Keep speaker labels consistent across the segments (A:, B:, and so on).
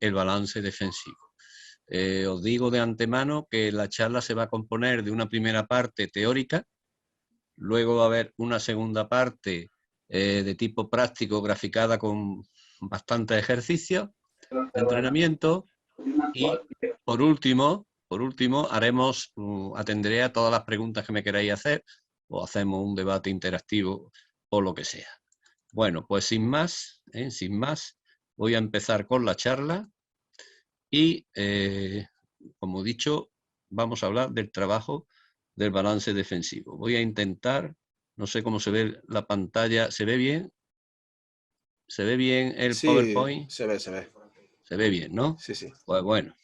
A: el balance defensivo. Os digo de antemano que la charla se va a componer de una primera parte teórica, luego va a haber una segunda parte de tipo práctico graficada con bastantes ejercicios de entrenamiento y por último atenderé a todas las preguntas que me queráis hacer o hacemos un debate interactivo o lo que sea. Bueno, pues sin más, voy a empezar con la charla y, como he dicho, vamos a hablar del trabajo del balance defensivo. Voy a intentar, no sé cómo se ve la pantalla, ¿se ve bien? ¿Se ve bien el PowerPoint?
B: Se ve, se ve.
A: Se ve bien, ¿no?
B: Sí, sí.
A: Pues bueno.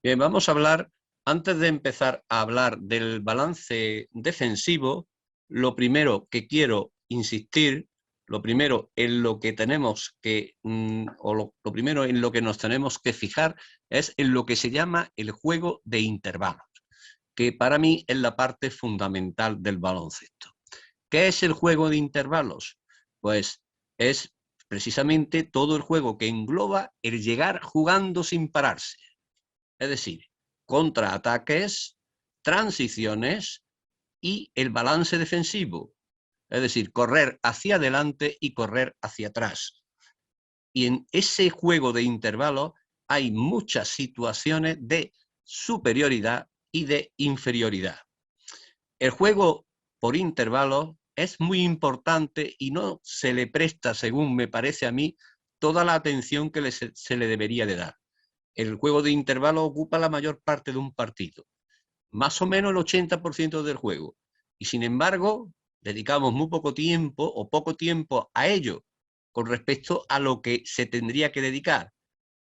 A: Bien, vamos a hablar, antes de empezar a hablar del balance defensivo, lo primero que quiero insistir, lo primero en lo que tenemos que, lo primero en lo que nos tenemos que fijar es en lo que se llama el juego de intervalos, que para mí es la parte fundamental del baloncesto. ¿Qué es el juego de intervalos? Pues es precisamente todo el juego que engloba el llegar jugando sin pararse. Es decir, contraataques, transiciones y el balance defensivo. Es decir, correr hacia adelante y correr hacia atrás. Y en ese juego de intervalos hay muchas situaciones de superioridad y de inferioridad. El juego por intervalos es muy importante y no se le presta, según me parece a mí, toda la atención que se le debería de dar. El juego de intervalos ocupa la mayor parte de un partido, más o menos el 80% del juego. Y sin embargo, dedicamos muy poco tiempo o poco tiempo a ello con respecto a lo que se tendría que dedicar.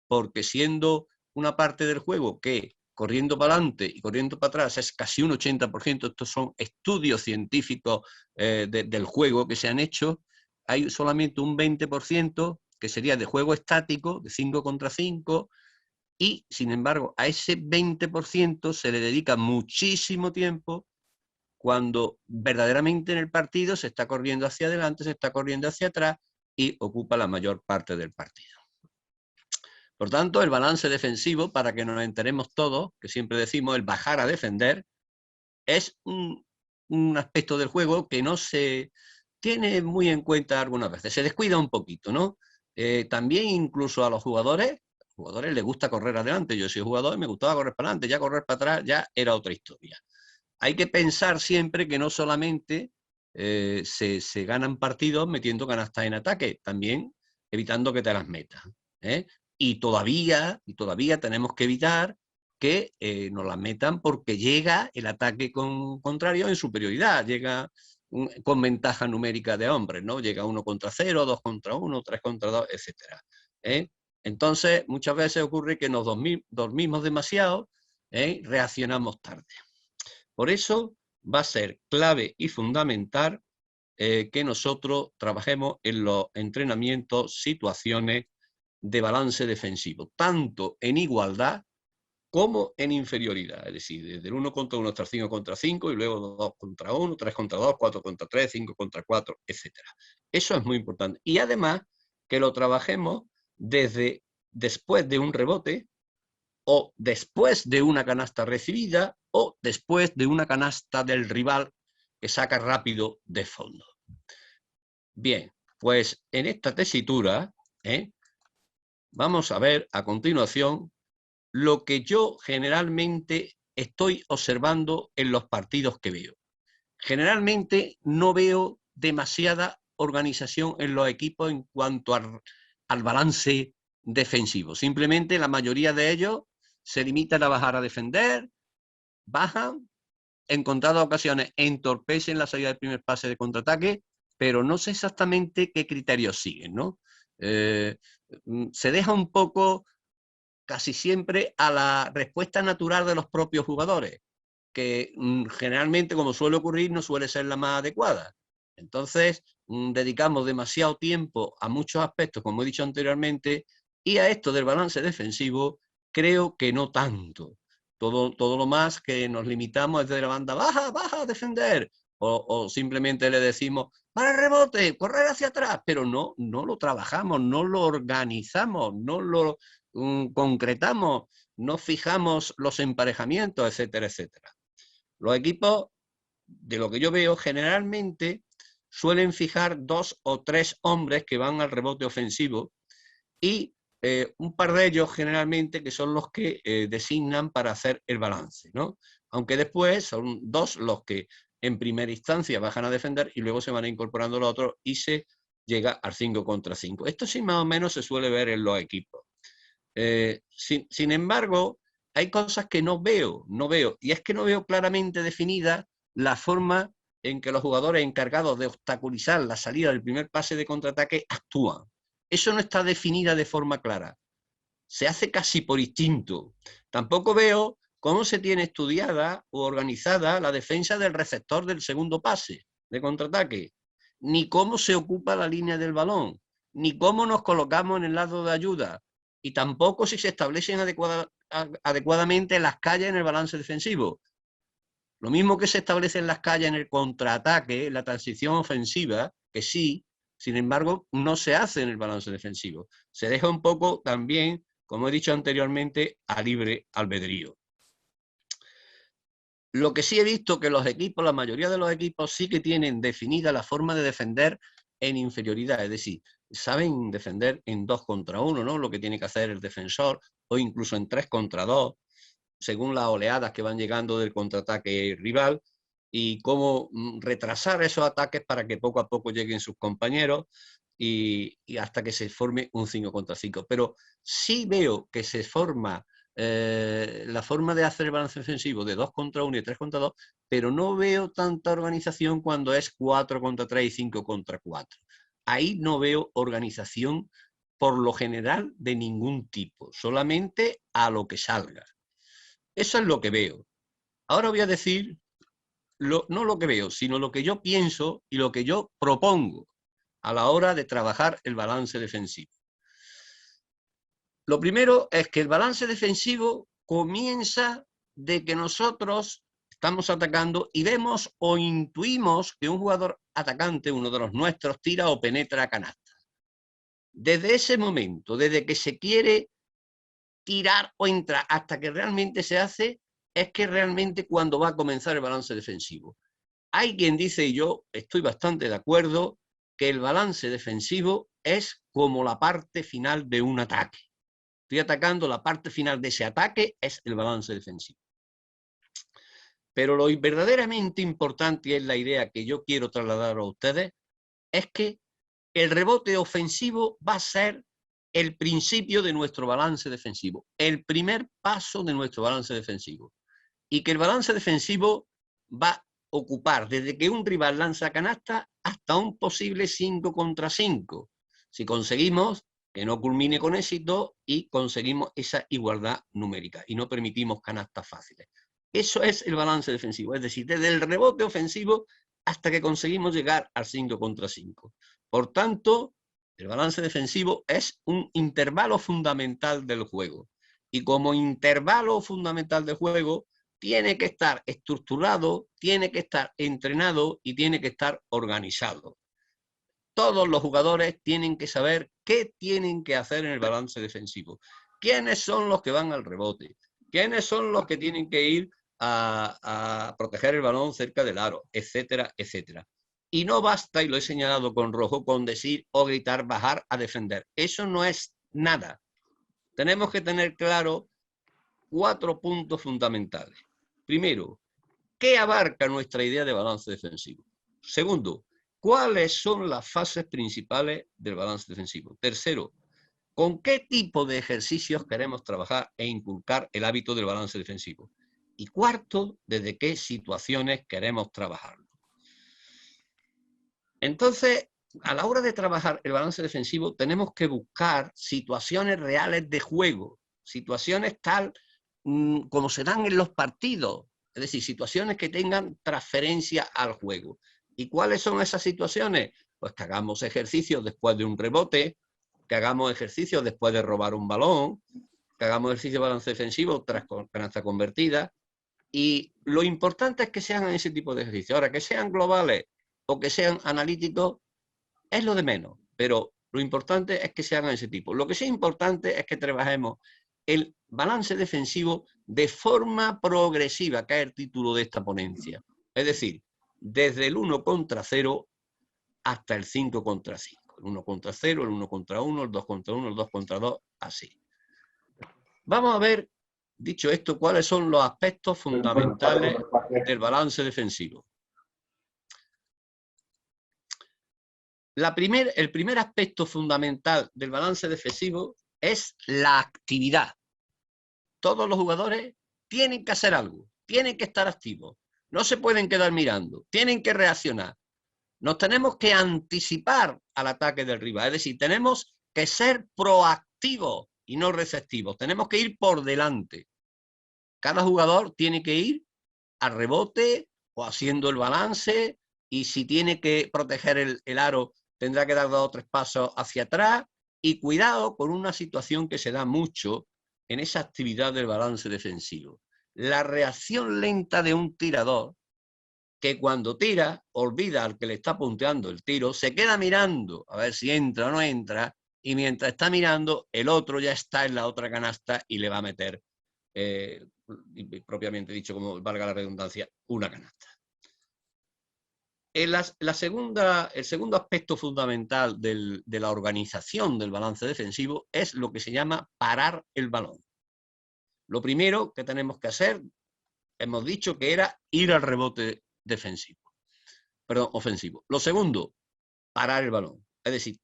A: Porque siendo una parte del juego que corriendo para adelante y corriendo para atrás es casi un 80%, estos son estudios científicos del juego que se han hecho, hay solamente un 20% que sería de juego estático, de 5 contra 5, y, sin embargo, a ese 20% se le dedica muchísimo tiempo cuando verdaderamente en el partido se está corriendo hacia adelante, se está corriendo hacia atrás y ocupa la mayor parte del partido. Por tanto, el balance defensivo, para que nos enteremos todos, que siempre decimos el bajar a defender, es un aspecto del juego que no se tiene muy en cuenta algunas veces, se descuida un poquito, ¿no? También incluso a los jugadores les gusta correr adelante. Yo soy jugador y me gustaba correr para adelante, ya correr para atrás ya era otra historia. Hay que pensar siempre que no solamente se ganan partidos metiendo canastas en ataque, también evitando que te las metas. Y todavía tenemos que evitar que nos las metan porque llega el ataque contrario en superioridad, llega con ventaja numérica de hombres, ¿no? Llega 1 contra 0, 2 contra 1, 3 contra 2, etc. Entonces, muchas veces ocurre que nos dormimos demasiado, reaccionamos tarde. Por eso va a ser clave y fundamental que nosotros trabajemos en los entrenamientos, situaciones de balance defensivo, tanto en igualdad como en inferioridad, es decir, desde el 1 contra 1 hasta el 5 contra 5 y luego 2 contra 1, 3 contra 2, 4 contra 3, 5 contra 4, etc. Eso es muy importante. Y además que lo trabajemos desde después de un rebote o después de una canasta recibida o después de una canasta del rival que saca rápido de fondo. Bien, pues en esta tesitura vamos a ver a continuación lo que yo generalmente estoy observando en los partidos que veo. Generalmente no veo demasiada organización en los equipos en cuanto al balance defensivo. Simplemente la mayoría de ellos se limitan a bajar a defender, bajan, en contadas ocasiones entorpecen la salida del primer pase de contraataque, pero no sé exactamente qué criterios siguen, ¿no? Se deja un poco casi siempre a la respuesta natural de los propios jugadores, que generalmente, como suele ocurrir, no suele ser la más adecuada. Entonces, dedicamos demasiado tiempo a muchos aspectos, como he dicho anteriormente, y a esto del balance defensivo creo que no tanto. Todo lo más que nos limitamos es de la banda baja, baja a defender, o simplemente le decimos, para el rebote, correr hacia atrás, pero no lo trabajamos, no lo organizamos, no lo concretamos, no fijamos los emparejamientos, etcétera, etcétera. Los equipos, de lo que yo veo, generalmente suelen fijar 2 o 3 hombres que van al rebote ofensivo y un par de ellos generalmente que son los que designan para hacer el balance, ¿no? Aunque después son 2 los que en primera instancia bajan a defender y luego se van incorporando los otros y se llega al 5 contra 5. Esto sí más o menos se suele ver en los equipos. Sin embargo, hay cosas que no veo, y es que no veo claramente definida la forma en que los jugadores encargados de obstaculizar la salida del primer pase de contraataque actúan. Eso no está definida de forma clara. Se hace casi por instinto. Tampoco veo cómo se tiene estudiada o organizada la defensa del receptor del segundo pase de contraataque, ni cómo se ocupa la línea del balón, ni cómo nos colocamos en el lado de ayuda, y tampoco si se establecen adecuadamente las calles en el balance defensivo. Lo mismo que se establecen las calles en el contraataque, en la transición ofensiva, que sí, sin embargo, no se hace en el balance defensivo. Se deja un poco también, como he dicho anteriormente, a libre albedrío. Lo que sí he visto que los equipos, la mayoría de los equipos sí que tienen definida la forma de defender en inferioridad, es decir, saben defender en 2 contra 1, ¿no? Lo que tiene que hacer el defensor, o incluso en 3 contra 2, según las oleadas que van llegando del contraataque rival, y cómo retrasar esos ataques para que poco a poco lleguen sus compañeros y hasta que se forme un 5 contra 5. Pero sí veo que se forma la forma de hacer el balance defensivo de 2 contra 1 y 3 contra 2, pero no veo tanta organización cuando es 4 contra 3 y 5 contra 4. Ahí no veo organización por lo general de ningún tipo, solamente a lo que salga. Eso es lo que veo. Ahora voy a decir, no lo que veo, sino lo que yo pienso y lo que yo propongo a la hora de trabajar el balance defensivo. Lo primero es que el balance defensivo comienza de que nosotros estamos atacando y vemos o intuimos que un jugador atacante, uno de los nuestros, tira o penetra a canasta. Desde ese momento, desde que se quiere tirar o entrar hasta que realmente se hace, es que realmente cuando va a comenzar el balance defensivo. Hay quien dice, y yo estoy bastante de acuerdo, que el balance defensivo es como la parte final de un ataque. Estoy atacando, la parte final de ese ataque es el balance defensivo. Pero lo verdaderamente importante, y es la idea que yo quiero trasladar a ustedes, es que el rebote ofensivo va a ser el principio de nuestro balance defensivo, el primer paso de nuestro balance defensivo. Y que el balance defensivo va a ocupar desde que un rival lanza canasta hasta un posible 5 contra 5. Si conseguimos que no culmine con éxito y conseguimos esa igualdad numérica y no permitimos canastas fáciles. Eso es el balance defensivo, es decir, desde el rebote ofensivo hasta que conseguimos llegar al 5 contra 5. Por tanto, el balance defensivo es un intervalo fundamental del juego. Y como intervalo fundamental del juego, tiene que estar estructurado, tiene que estar entrenado y tiene que estar organizado. Todos los jugadores tienen que saber qué tienen que hacer en el balance defensivo. ¿Quiénes son los que van al rebote? ¿Quiénes son los que tienen que ir a proteger el balón cerca del aro? Etcétera, etcétera. Y no basta, y lo he señalado con rojo, con decir o gritar bajar a defender. Eso no es nada. Tenemos que tener claro 4 puntos fundamentales. Primero, ¿qué abarca nuestra idea de balance defensivo? Segundo, ¿cuáles son las fases principales del balance defensivo? Tercero, ¿con qué tipo de ejercicios queremos trabajar e inculcar el hábito del balance defensivo? Y cuarto, ¿desde qué situaciones queremos trabajarlo? Entonces, a la hora de trabajar el balance defensivo, tenemos que buscar situaciones reales de juego, situaciones tal como se dan en los partidos, es decir, situaciones que tengan transferencia al juego. ¿Y cuáles son esas situaciones? Pues que hagamos ejercicios después de un rebote, que hagamos ejercicios después de robar un balón, que hagamos ejercicio de balance defensivo tras canasta convertida, Y lo importante es que se hagan ese tipo de ejercicios. Ahora, que sean globales o que sean analíticos, es lo de menos, pero lo importante es que se hagan ese tipo. Lo que sí es importante es que trabajemos el balance defensivo de forma progresiva, que es el título de esta ponencia. Es decir, desde el 1 contra 0 hasta el 5 contra 5. El 1 contra 0, el 1 contra 1, el 2 contra 1, el 2 contra 2, así. Vamos a ver, dicho esto, cuáles son los aspectos fundamentales del balance defensivo. El primer aspecto fundamental del balance defensivo es la actividad. Todos los jugadores tienen que hacer algo, tienen que estar activos, no se pueden quedar mirando, tienen que reaccionar. Nos tenemos que anticipar al ataque del rival, es decir, tenemos que ser proactivos y no receptivos, tenemos que ir por delante. Cada jugador tiene que ir al rebote o haciendo el balance, y si tiene que proteger el aro, tendrá que dar 2 o 3 pasos hacia atrás. Y cuidado con una situación que se da mucho en esa actividad del balance defensivo: la reacción lenta de un tirador, que cuando tira olvida al que le está punteando el tiro, se queda mirando a ver si entra o no entra, y mientras está mirando, el otro ya está en la otra canasta y le va a meter, propiamente dicho, como valga la redundancia, una canasta. El segundo aspecto fundamental de la organización del balance defensivo es lo que se llama parar el balón. Lo primero que tenemos que hacer, hemos dicho que era ir al rebote ofensivo. Lo segundo, parar el balón. Es decir,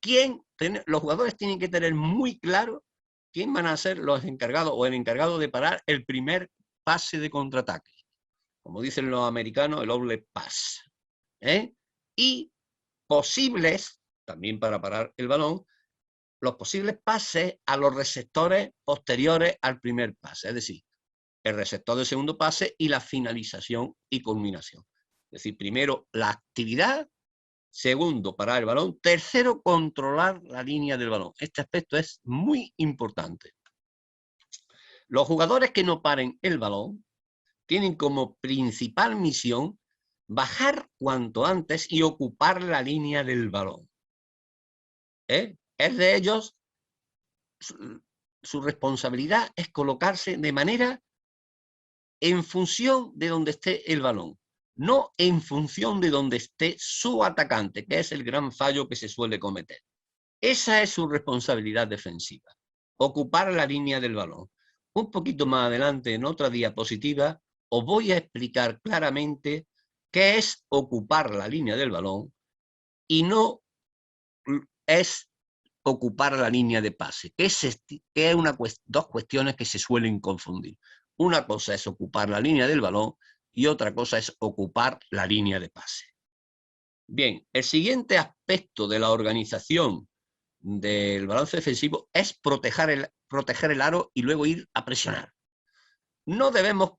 A: los jugadores tienen que tener muy claro quién van a ser los encargados o el encargado de parar el primer pase de contraataque. Como dicen los americanos, el outlet pass. Y posibles, también para parar el balón, los posibles pases a los receptores posteriores al primer pase. Es decir, el receptor del segundo pase y la finalización y culminación. Es decir, primero la actividad, segundo parar el balón, tercero controlar la línea del balón. Este aspecto es muy importante. Los jugadores que no paren el balón tienen como principal misión bajar cuanto antes y ocupar la línea del balón. Es de ellos, su responsabilidad es colocarse de manera en función de donde esté el balón, no en función de donde esté su atacante, que es el gran fallo que se suele cometer. Esa es su responsabilidad defensiva, ocupar la línea del balón. Un poquito más adelante, en otra diapositiva, os voy a explicar claramente qué es ocupar la línea del balón y no es ocupar la línea de pase, que es dos cuestiones que se suelen confundir. Una cosa es ocupar la línea del balón y otra cosa es ocupar la línea de pase. Bien, el siguiente aspecto de la organización del balance defensivo es proteger el aro y luego ir a presionar. No debemos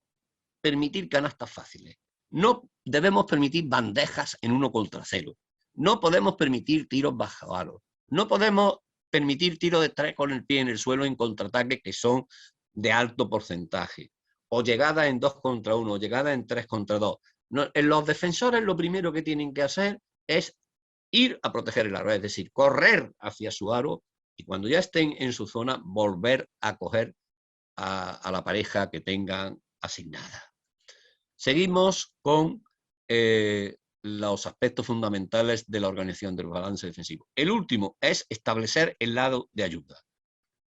A: permitir canastas fáciles, no debemos permitir bandejas en 1 contra 0, no podemos permitir tiros bajo aro, no podemos permitir tiros de 3 con el pie en el suelo en contraataque que son de alto porcentaje, o llegadas en 2 contra 1, o llegadas en 3 contra 2. No, los defensores lo primero que tienen que hacer es ir a proteger el aro, es decir, correr hacia su aro y cuando ya estén en su zona volver a coger a la pareja que tengan asignada. Seguimos con los aspectos fundamentales de la organización del balance defensivo. El último es establecer el lado de ayuda.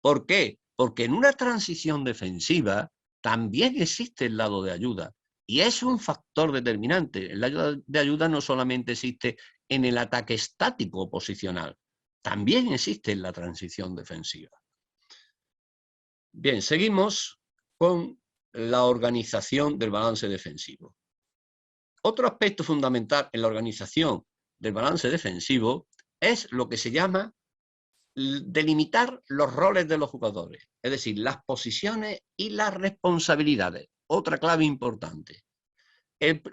A: ¿Por qué? Porque en una transición defensiva también existe el lado de ayuda y es un factor determinante. El lado de ayuda no solamente existe en el ataque estático o posicional, también existe en la transición defensiva. Bien, seguimos con la organización del balance defensivo. Otro aspecto fundamental en la organización del balance defensivo es lo que se llama delimitar los roles de los jugadores, es decir, las posiciones y las responsabilidades. Otra clave importante.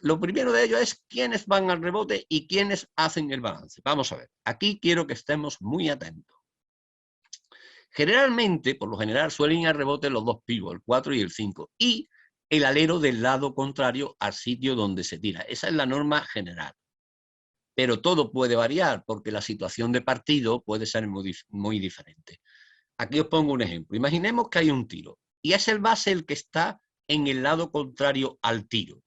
A: Lo primero de ello es quiénes van al rebote y quiénes hacen el balance. Vamos a ver, aquí quiero que estemos muy atentos. Generalmente, por lo general, suelen ir al rebote los 2 pivots, el 4 y el 5, y el alero del lado contrario al sitio donde se tira. Esa es la norma general. Pero todo puede variar porque la situación de partido puede ser muy diferente. Aquí os pongo un ejemplo. Imaginemos que hay un tiro y es el base el que está en el lado contrario al tiro.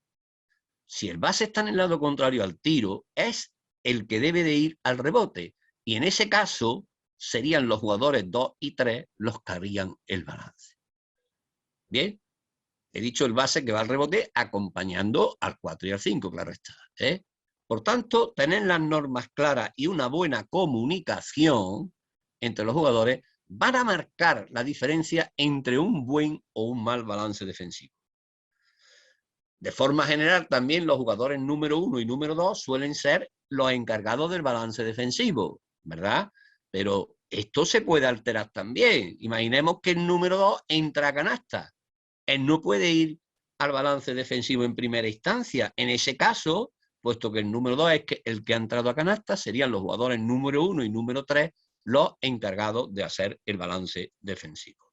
A: Si el base está en el lado contrario al tiro, es el que debe de ir al rebote. Y en ese caso serían los jugadores 2 y 3 los que harían el balance. Bien, he dicho el base que va al rebote acompañando al 4 y al 5, claro está. Por tanto, tener las normas claras y una buena comunicación entre los jugadores van a marcar la diferencia entre un buen o un mal balance defensivo. De forma general, también los jugadores número 1 y número 2 suelen ser los encargados del balance defensivo, ¿verdad? Pero esto se puede alterar también. Imaginemos que el número 2 entra a canasta. Él no puede ir al balance defensivo en primera instancia. En ese caso, puesto que el número 2 es el que ha entrado a canasta, serían los jugadores número 1 y número 3 los encargados de hacer el balance defensivo.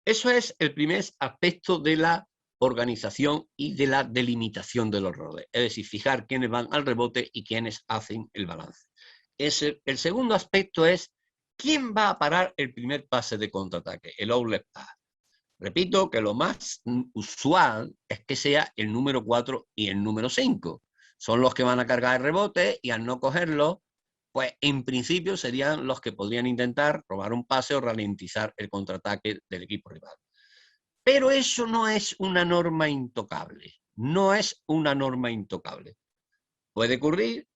A: Eso es el primer aspecto de la organización y de la delimitación de los roles. Es decir, fijar quiénes van al rebote y quiénes hacen el balance. El segundo aspecto es quién va a parar el primer pase de contraataque, el outlet pass. Repito que lo más usual es que sea el número 4 y el número 5. Son los que van a cargar el rebote y al no cogerlo, pues en principio serían los que podrían intentar robar un pase o ralentizar el contraataque del equipo rival. Pero eso no es una norma intocable. No es una norma intocable. Puede ocurrir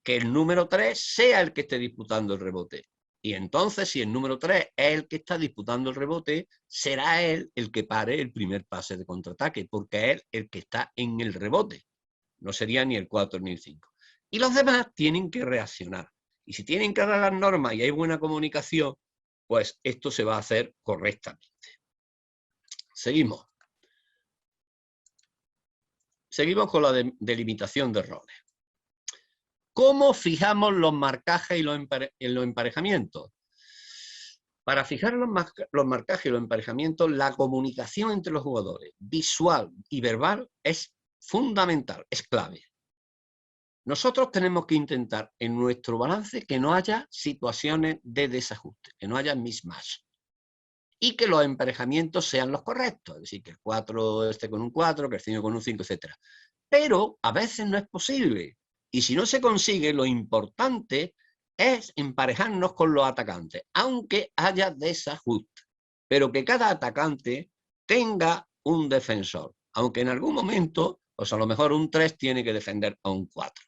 A: que el número 3 sea el que esté disputando el rebote. Y entonces, si el número 3 es el que está disputando el rebote, será él el que pare el primer pase de contraataque, porque es el que está en el rebote. No sería ni el 4 ni el 5. Y los demás tienen que reaccionar. Y si tienen claras las normas y hay buena comunicación, pues esto se va a hacer correctamente. Seguimos. Seguimos con la delimitación de roles. ¿Cómo fijamos los marcajes y los emparejamientos? Para fijar los marcajes y los emparejamientos, la comunicación entre los jugadores, visual y verbal, es fundamental, es clave. Nosotros tenemos que intentar en nuestro balance que no haya situaciones de desajuste, que no haya mismatch. Y que los emparejamientos sean los correctos, es decir, que el 4 esté con un 4, que el 5 con un 5, etc. Pero a veces no es posible. Y si no se consigue, lo importante es emparejarnos con los atacantes, aunque haya desajuste. Pero que cada atacante tenga un defensor, aunque en algún momento, pues a lo mejor un 3 tiene que defender a un 4.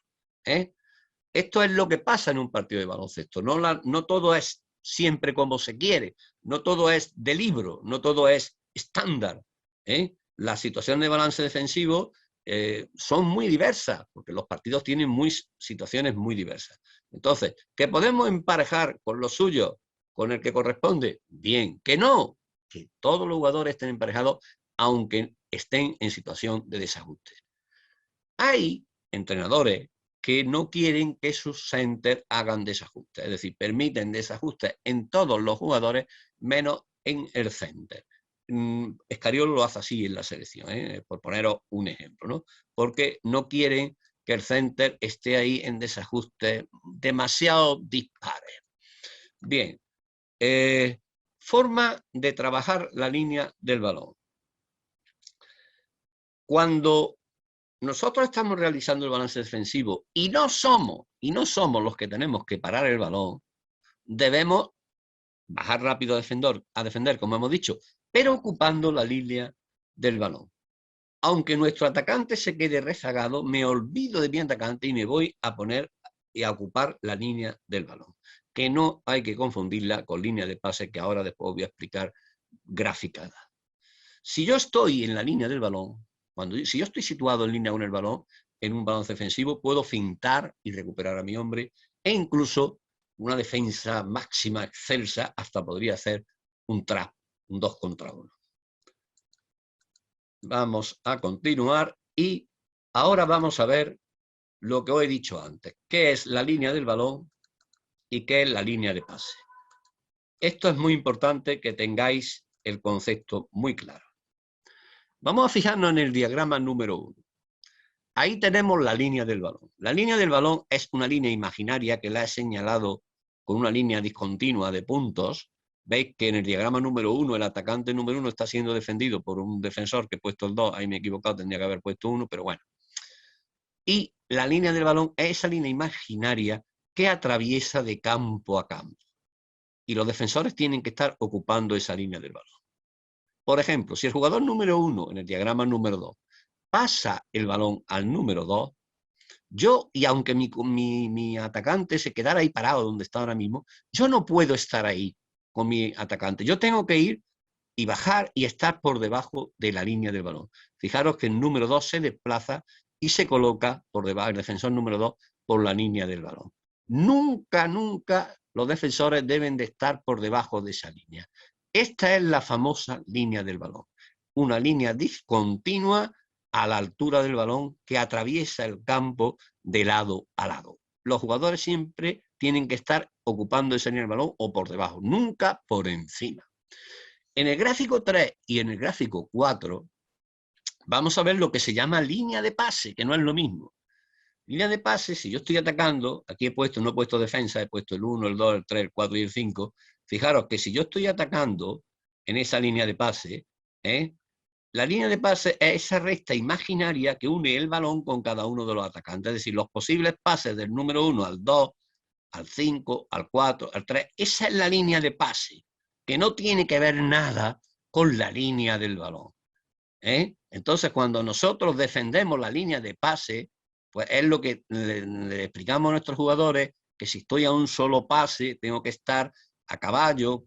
A: Esto es lo que pasa en un partido de baloncesto. No todo es siempre como se quiere, no todo es de libro, no todo es estándar. Las situaciones de balance defensivo son muy diversas, porque los partidos tienen situaciones muy diversas. Entonces, ¿que podemos emparejar con lo suyo, con el que corresponde? Bien, que no, que todos los jugadores estén emparejados, aunque estén en situación de desajuste. Hay entrenadores que no quieren que sus centers hagan desajustes, es decir, permiten desajustes en todos los jugadores menos en el center. Escariolo lo hace así en la selección, por poneros un ejemplo, ¿no? Porque no quieren que el center esté ahí en desajustes demasiado dispares. Bien, forma de trabajar la línea del balón. Cuando nosotros estamos realizando el balance defensivo y no somos los que tenemos que parar el balón, debemos bajar rápido a defender, como hemos dicho, pero ocupando la línea del balón. Aunque nuestro atacante se quede rezagado, me olvido de mi atacante y me voy a poner y a ocupar la línea del balón. Que no hay que confundirla con línea de pase, que ahora después voy a explicar graficada. Si yo estoy en la línea del balón, si yo estoy situado en línea con el balón, en un balance defensivo, puedo fintar y recuperar a mi hombre, e incluso una defensa máxima excelsa hasta podría hacer un trap, un 2 contra 1. Vamos a continuar y ahora vamos a ver lo que os he dicho antes, qué es la línea del balón y qué es la línea de pase. Esto es muy importante que tengáis el concepto muy claro. Vamos a fijarnos en el diagrama número 1. Ahí tenemos la línea del balón. La línea del balón es una línea imaginaria que la he señalado con una línea discontinua de puntos. Veis que en el diagrama número 1 el atacante número 1 está siendo defendido por un defensor que he puesto el 2, ahí me he equivocado, tendría que haber puesto 1, pero bueno. Y la línea del balón es esa línea imaginaria que atraviesa de campo a campo. Y los defensores tienen que estar ocupando esa línea del balón. Por ejemplo, si el jugador número 1 en el diagrama número 2 pasa el balón al número 2, yo, y aunque mi atacante se quedara ahí parado donde está ahora mismo, yo no puedo estar ahí con mi atacante. Yo tengo que ir y bajar y estar por debajo de la línea del balón. Fijaros que el número 2 se desplaza y se coloca por debajo, el defensor número 2, por la línea del balón. Nunca, nunca los defensores deben de estar por debajo de esa línea. Esta es la famosa línea del balón. Una línea discontinua a la altura del balón que atraviesa el campo de lado a lado. Los jugadores siempre tienen que estar ocupando esa línea del balón o por debajo, nunca por encima. En el gráfico 3 y en el gráfico 4 vamos a ver lo que se llama línea de pase, que no es lo mismo. Línea de pase, si yo estoy atacando, aquí no he puesto defensa, he puesto el 1, el 2, el 3, el 4 y el 5. Fijaros que si yo estoy atacando en esa línea de pase, la línea de pase es esa recta imaginaria que une el balón con cada uno de los atacantes. Es decir, los posibles pases del número 1 al 2, al 5, al 4, al 3. Esa es la línea de pase, que no tiene que ver nada con la línea del balón. Entonces, cuando nosotros defendemos la línea de pase, pues es lo que le explicamos a nuestros jugadores, que si estoy a un solo pase, tengo que estar a caballo,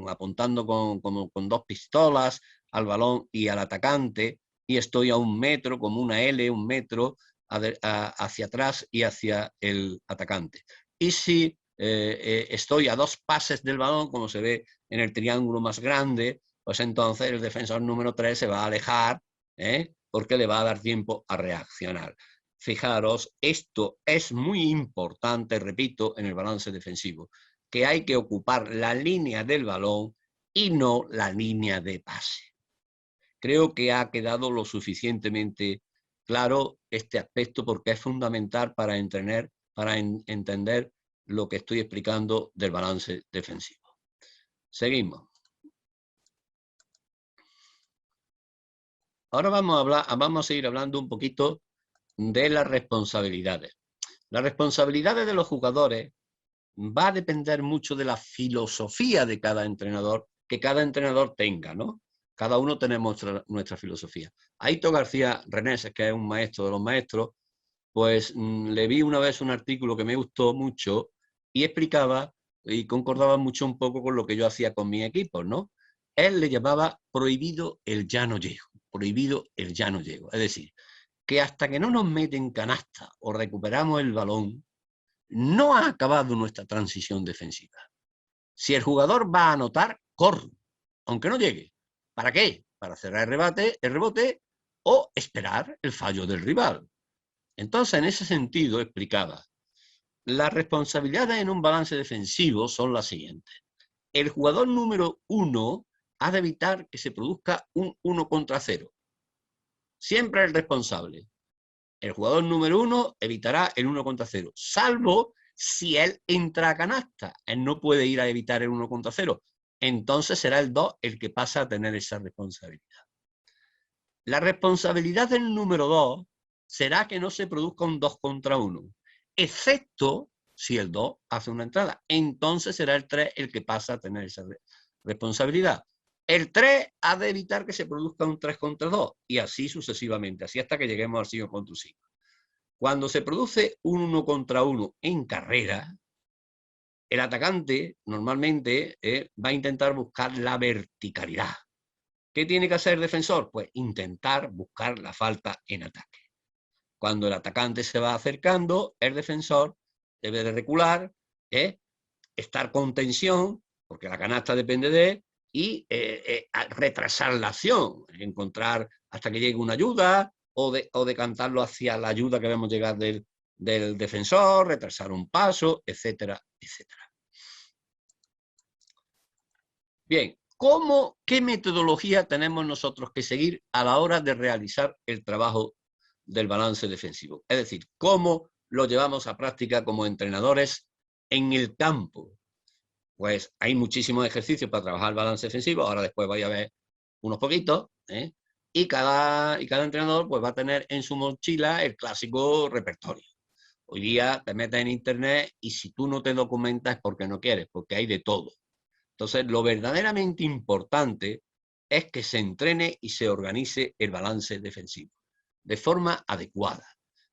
A: apuntando con 2 pistolas al balón y al atacante, y estoy a 1 metro, como una L, 1 metro, hacia atrás y hacia el atacante. Y si estoy a 2 pases del balón, como se ve en el triángulo más grande, pues entonces el defensor número 3 se va a alejar, porque le va a dar tiempo a reaccionar. Fijaros, esto es muy importante, repito, en el balance defensivo, que hay que ocupar la línea del balón y no la línea de pase. Creo que ha quedado lo suficientemente claro este aspecto porque es fundamental para entender lo que estoy explicando del balance defensivo. Seguimos. Ahora vamos a seguir hablando un poquito de las responsabilidades. Las responsabilidades de los jugadores va a depender mucho de la filosofía de cada entrenador, que cada entrenador tenga, ¿no? Cada uno tenemos nuestra filosofía. Aito García Reneses, que es un maestro de los maestros, pues le vi una vez un artículo que me gustó mucho y explicaba y concordaba mucho un poco con lo que yo hacía con mi equipo, ¿no? Él le llamaba prohibido el ya no llego, prohibido el ya no llego. Es decir, que hasta que no nos meten canasta o recuperamos el balón, no ha acabado nuestra transición defensiva. Si el jugador va a anotar, corre, aunque no llegue. ¿Para qué? Para cerrar el rebote o esperar el fallo del rival. Entonces, en ese sentido, explicaba, las responsabilidades en un balance defensivo son las siguientes. El jugador número 1 ha de evitar que se produzca un 1 contra 0. Siempre el responsable. El jugador número 1 evitará el 1 contra 0, salvo si él entra a canasta. Él no puede ir a evitar el 1 contra 0. Entonces será el 2 el que pasa a tener esa responsabilidad. La responsabilidad del número 2 será que no se produzca un 2 contra 1, excepto si el 2 hace una entrada. Entonces será el 3 el que pasa a tener esa responsabilidad. El 3 ha de evitar que se produzca un 3 contra 2 y así sucesivamente, así hasta que lleguemos al 5 contra 5. Cuando se produce un 1 contra 1 en carrera, el atacante normalmente va a intentar buscar la verticalidad. ¿Qué tiene que hacer el defensor? Pues intentar buscar la falta en ataque. Cuando el atacante se va acercando, el defensor debe de recular, estar con tensión, porque la canasta depende de él, y retrasar la acción, encontrar hasta que llegue una ayuda o decantarlo hacia la ayuda que vemos llegar del defensor, retrasar un paso, etcétera, etcétera. Bien, ¿Qué metodología tenemos nosotros que seguir a la hora de realizar el trabajo del balance defensivo? Es decir, ¿cómo lo llevamos a práctica como entrenadores en el campo? Pues hay muchísimos ejercicios para trabajar el balance defensivo, ahora después vais a ver unos poquitos, ¿eh? Y cada entrenador pues va a tener en su mochila el clásico repertorio. Hoy día te metes en internet y si tú no te documentas es porque no quieres, porque hay de todo. Entonces, lo verdaderamente importante es que se entrene y se organice el balance defensivo de forma adecuada.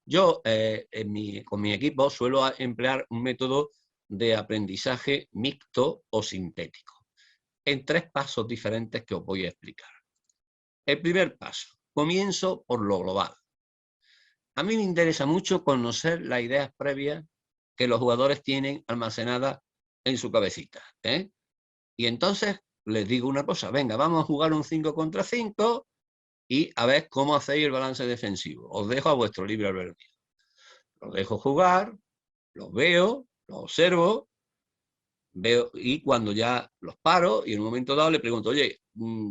A: Yo con mi equipo suelo emplear un método de aprendizaje mixto o sintético en 3 pasos diferentes que os voy a explicar. El primer paso, comienzo por lo global. A mí me interesa mucho conocer las ideas previas que los jugadores tienen almacenadas en su cabecita, ¿eh? Y entonces les digo una cosa, venga, vamos a jugar un 5 contra 5 y a ver cómo hacéis el balance defensivo. Os dejo a vuestro libre albedrío. Los dejo jugar, los veo, los observo, veo y cuando ya los paro y en un momento dado le pregunto, oye,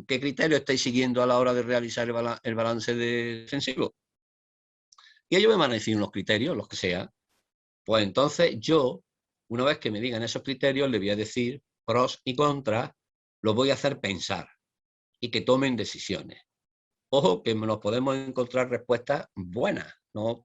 A: ¿qué criterio estáis siguiendo a la hora de realizar el balance defensivo? Y ellos me van a decir unos criterios, los que sea. Pues entonces yo, una vez que me digan esos criterios, le voy a decir pros y contras, los voy a hacer pensar y que tomen decisiones. Ojo, que nos podemos encontrar respuestas buenas. No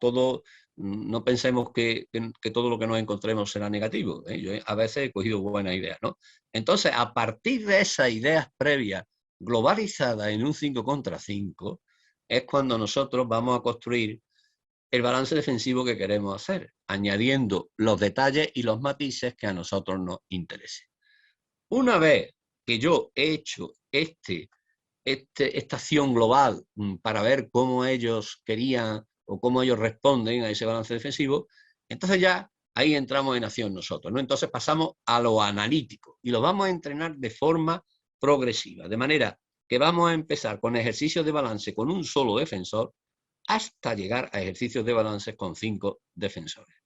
A: pensemos que todo lo que nos encontremos será negativo, ¿eh? Yo a veces he cogido buenas ideas, ¿no? Entonces, a partir de esas ideas previas globalizadas en un 5 contra 5, es cuando nosotros vamos a construir el balance defensivo que queremos hacer, añadiendo los detalles y los matices que a nosotros nos interesen. Una vez que yo he hecho esta acción global para ver cómo ellos querían o cómo ellos responden a ese balance defensivo, entonces ya ahí entramos en acción nosotros, ¿no? Entonces pasamos a lo analítico y lo vamos a entrenar de forma progresiva, de manera que vamos a empezar con ejercicios de balance con un solo defensor hasta llegar a ejercicios de balance con 5 defensores.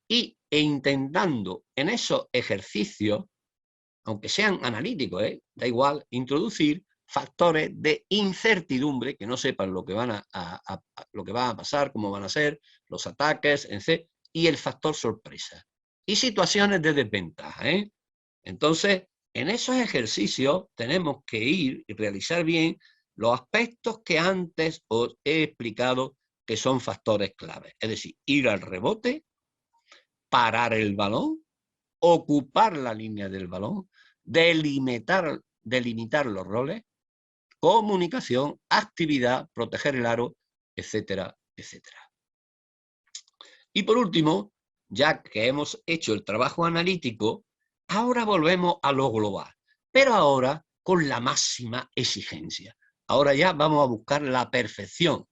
A: E intentando en esos ejercicios, aunque sean analíticos, da igual, introducir factores de incertidumbre, que no sepan lo que, lo que va a pasar, cómo van a ser, los ataques, etc., y el factor sorpresa. Y situaciones de desventaja. Entonces, en esos ejercicios tenemos que ir y realizar bien los aspectos que antes os he explicado que son factores claves. Es decir, ir al rebote, parar el balón, ocupar la línea del balón, delimitar los roles, comunicación, actividad, proteger el aro, etcétera, etcétera. Y por último, ya que hemos hecho el trabajo analítico, ahora volvemos a lo global, pero ahora con la máxima exigencia. Ahora ya vamos a buscar la perfección,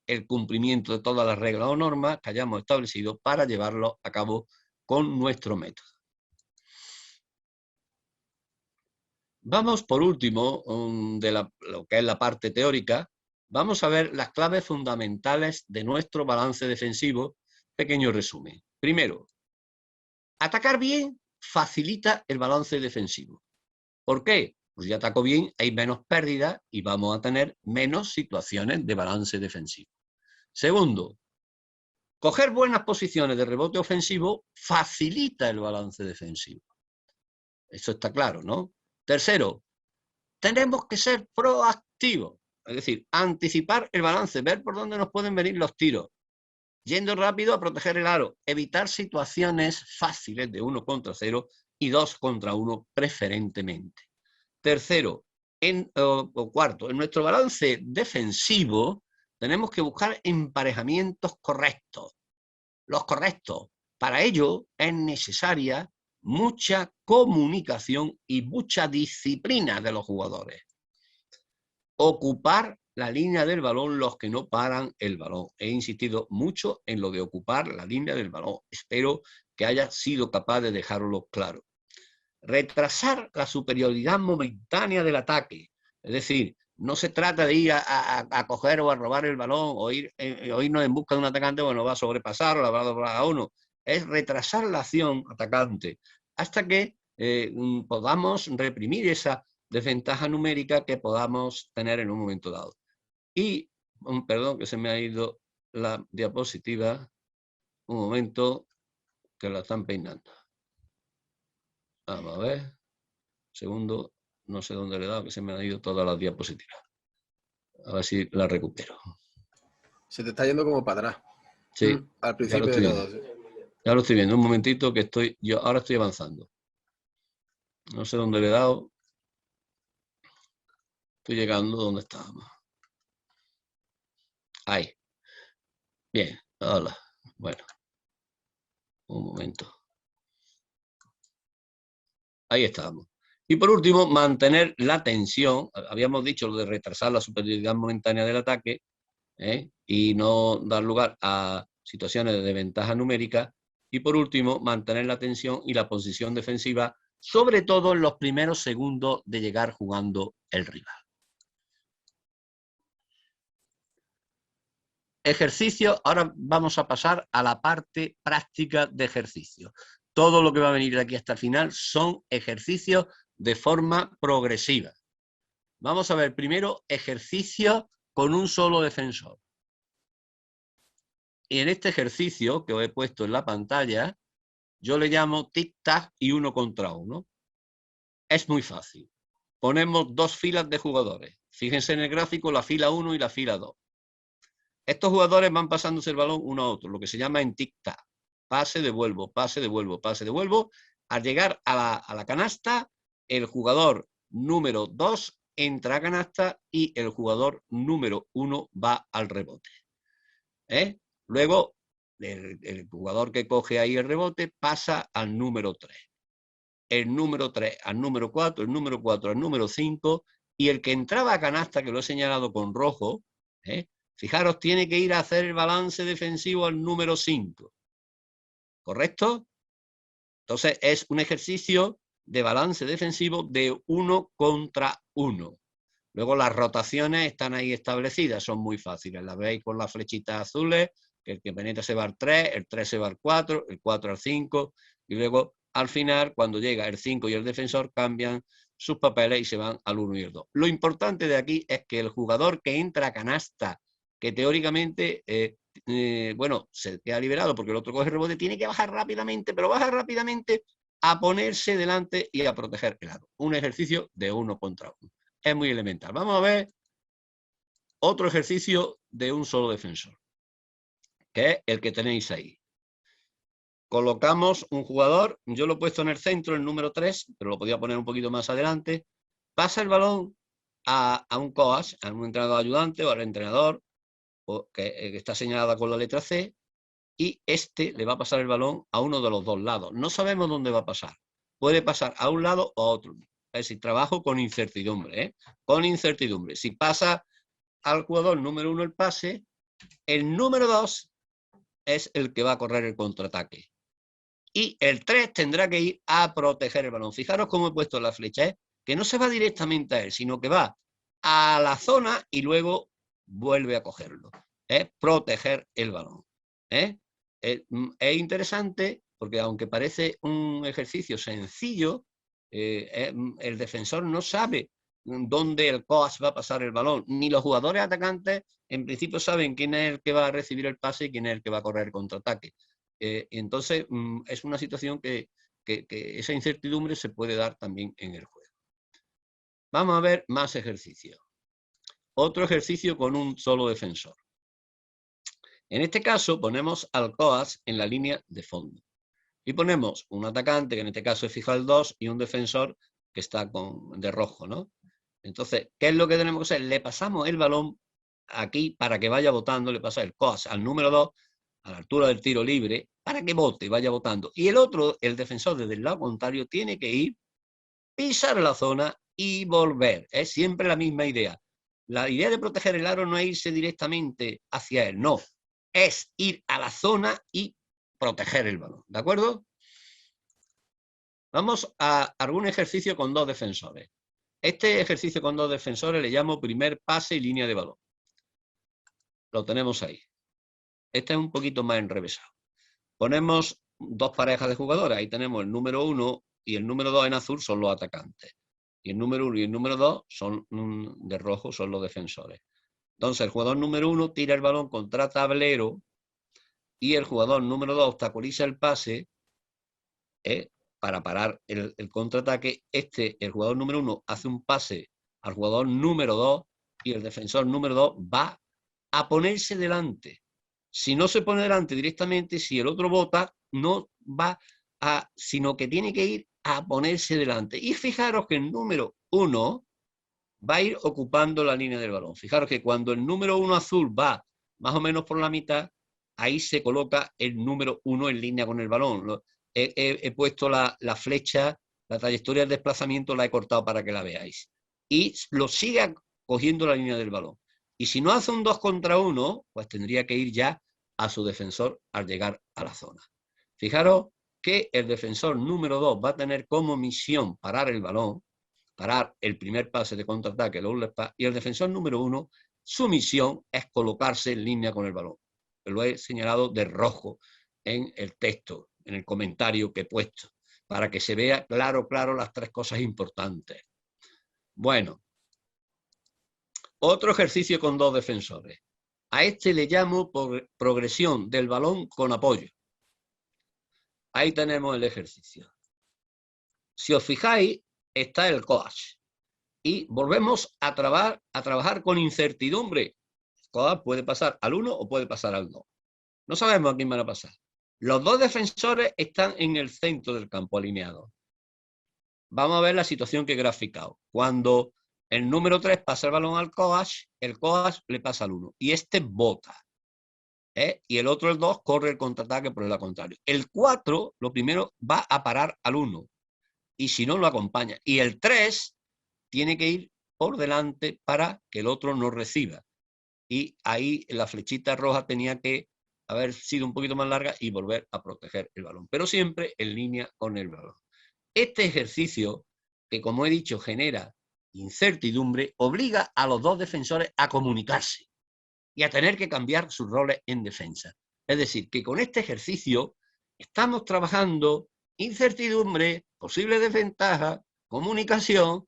A: el cumplimiento de todas las reglas o normas que hayamos establecido para llevarlo a cabo con nuestro método. Vamos, por último, de lo que es la parte teórica, vamos a ver las claves fundamentales de nuestro balance defensivo. Pequeño resumen. Primero, atacar bien facilita el balance defensivo. ¿Por qué? Pues si ataco bien, hay menos pérdidas y vamos a tener menos situaciones de balance defensivo. Segundo, coger buenas posiciones de rebote ofensivo facilita el balance defensivo. Eso está claro, ¿no? Tercero, tenemos que ser proactivos, es decir, anticipar el balance, ver por dónde nos pueden venir los tiros, yendo rápido a proteger el aro, evitar situaciones fáciles de 1 contra 0 y 2 contra 1 preferentemente. Tercero, cuarto, en nuestro balance defensivo tenemos que buscar emparejamientos correctos. Los correctos. Para ello es necesaria mucha comunicación y mucha disciplina de los jugadores. Ocupar la línea del balón los que no paran el balón. He insistido mucho en lo de ocupar la línea del balón. Espero que haya sido capaz de dejarlo claro. Retrasar la superioridad momentánea del ataque. Es decir, no se trata de ir a coger o a robar el balón o irnos en busca de un atacante, bueno, va a sobrepasar o la va a doblar a uno. Es retrasar la acción atacante hasta que podamos reprimir esa desventaja numérica que podamos tener en un momento dado. Y, perdón, que se me ha ido la diapositiva, un momento, que la están peinando. Vamos a ver, segundo, no sé dónde le he dado, que se me han ido todas las diapositivas. A ver si la recupero.
B: Se te está yendo como para atrás.
A: Sí,
B: al principio de todo. Sí.
A: Ya lo estoy viendo, un momentito que yo ahora estoy avanzando. No sé dónde le he dado. Estoy llegando donde estábamos. Ahí. Bien, hola. Bueno, un momento. Ahí estamos. Y por último, mantener la tensión. Habíamos dicho lo de retrasar la superioridad momentánea del ataque y no dar lugar a situaciones de desventaja numérica. Y por último, mantener la tensión y la posición defensiva, sobre todo en los primeros segundos de llegar jugando el rival. Ejercicio, ahora vamos a pasar a la parte práctica de ejercicio. Todo lo que va a venir de aquí hasta el final son ejercicios de forma progresiva. Vamos a ver primero ejercicios con un solo defensor. Y en este ejercicio que os he puesto en la pantalla, yo le llamo tic-tac y 1 contra 1. Es muy fácil. Ponemos dos filas de jugadores. Fíjense en el gráfico la fila 1 y la fila 2. Estos jugadores van pasándose el balón uno a otro, lo que se llama en tic-tac. Pase, devuelvo, pase, devuelvo, pase, devuelvo. Al llegar a la canasta, el jugador número 2 entra a canasta y el jugador número 1 va al rebote. Luego, el jugador que coge ahí el rebote pasa al número 3. El número 3 al número 4, el número 4 al número 5, y el que entraba a canasta, que lo he señalado con rojo, fijaros, tiene que ir a hacer el balance defensivo al número 5. ¿Correcto? Entonces es un ejercicio de balance defensivo de 1 contra 1. Luego las rotaciones están ahí establecidas, son muy fáciles. Las veis con las flechitas azules, que el que penetra se va al 3, el 3 se va al 4, el 4 al 5, y luego al final, cuando llega el 5 y el defensor, cambian sus papeles y se van al 1 y el 2. Lo importante de aquí es que el jugador que entra a canasta, que teóricamente, bueno, se queda liberado porque el otro coge el rebote, tiene que bajar rápidamente, pero baja rápidamente a ponerse delante y a proteger el aro. Un ejercicio de 1 contra 1. Es muy elemental. Vamos a ver otro ejercicio de un solo defensor, que es el que tenéis ahí. Colocamos un jugador, yo lo he puesto en el centro, el número 3, pero lo podía poner un poquito más adelante. Pasa el balón a un coach, a un entrenador ayudante o al entrenador, que está señalada con la letra C, y este le va a pasar el balón a uno de los dos lados. No sabemos dónde va a pasar. Puede pasar a un lado o a otro. Es decir, trabajo con incertidumbre. Con incertidumbre. Si pasa al jugador número 1 el pase, el número 2 es el que va a correr el contraataque. Y el 3 tendrá que ir a proteger el balón. Fijaros cómo he puesto la flecha, que no se va directamente a él, sino que va a la zona y luego vuelve a cogerlo. Proteger el balón. Es interesante porque aunque parece un ejercicio sencillo, el defensor no sabe dónde el coach va a pasar el balón, ni los jugadores atacantes en principio saben quién es el que va a recibir el pase y quién es el que va a correr el contraataque. Entonces es una situación que esa incertidumbre se puede dar también en el juego. Vamos a ver más ejercicios. Otro ejercicio con un solo defensor. En este caso ponemos al coach en la línea de fondo. Y ponemos un atacante, que en este caso es fija el 2, y un defensor que está de rojo, ¿no? Entonces, ¿qué es lo que tenemos que hacer? Le pasamos el balón aquí para que vaya botando, le pasa el coach al número 2, a la altura del tiro libre, para que bote, vaya botando. Y el otro, el defensor desde el lado contrario, tiene que ir, pisar la zona y volver. Es siempre la misma idea. La idea de proteger el aro no es irse directamente hacia él, no. Es ir a la zona y proteger el balón, ¿de acuerdo? Vamos a algún ejercicio con dos defensores. Este ejercicio con dos defensores le llamo primer pase y línea de balón. Lo tenemos ahí. Este es un poquito más enrevesado. Ponemos dos parejas de jugadores. Ahí tenemos el número 1 y el número 2 en azul son los atacantes. Y el número 1 y el número 2 son de rojo, son los defensores. Entonces el jugador número 1 tira el balón contra tablero y el jugador número 2 obstaculiza el pase para parar el contraataque. El jugador número 1 hace un pase al jugador número 2 y el defensor número 2 va a ponerse delante. Si no se pone delante directamente, si el otro bota, no va sino que tiene que ir a ponerse delante. Y fijaros que el número 1 va a ir ocupando la línea del balón. Fijaros que cuando el número 1 azul va más o menos por la mitad, ahí se coloca el número 1 en línea con el balón. He puesto la flecha, la trayectoria del desplazamiento la he cortado para que la veáis. Y lo sigue cogiendo la línea del balón. Y si no hace un 2 contra 1, pues tendría que ir ya a su defensor al llegar a la zona. Fijaros que el defensor número 2 va a tener como misión parar el balón, parar el primer pase de contraataque, y el defensor número 1, su misión es colocarse en línea con el balón. Lo he señalado de rojo en el texto, en el comentario que he puesto, para que se vea claro las tres cosas importantes. Bueno, otro ejercicio con dos defensores. A este le llamo progresión del balón con apoyo. Ahí tenemos el ejercicio. Si os fijáis, está el coach. Y volvemos a trabajar con incertidumbre. El coach puede pasar al 1 o puede pasar al 2. No sabemos a quién van a pasar. Los dos defensores están en el centro del campo alineados. Vamos a ver la situación que he graficado. Cuando el número 3 pasa el balón al coach, el coach le pasa al 1. Y este bota. Y el otro, el 2, corre el contraataque por el lado contrario. El 4, lo primero, va a parar al 1. Y si no, lo acompaña. Y el 3 tiene que ir por delante para que el otro no reciba. Y ahí la flechita roja tenía que haber sido un poquito más larga y volver a proteger el balón. Pero siempre en línea con el balón. Este ejercicio, que como he dicho genera incertidumbre, obliga a los dos defensores a comunicarse y a tener que cambiar sus roles en defensa. Es decir, que con este ejercicio estamos trabajando incertidumbre, posible desventaja, comunicación,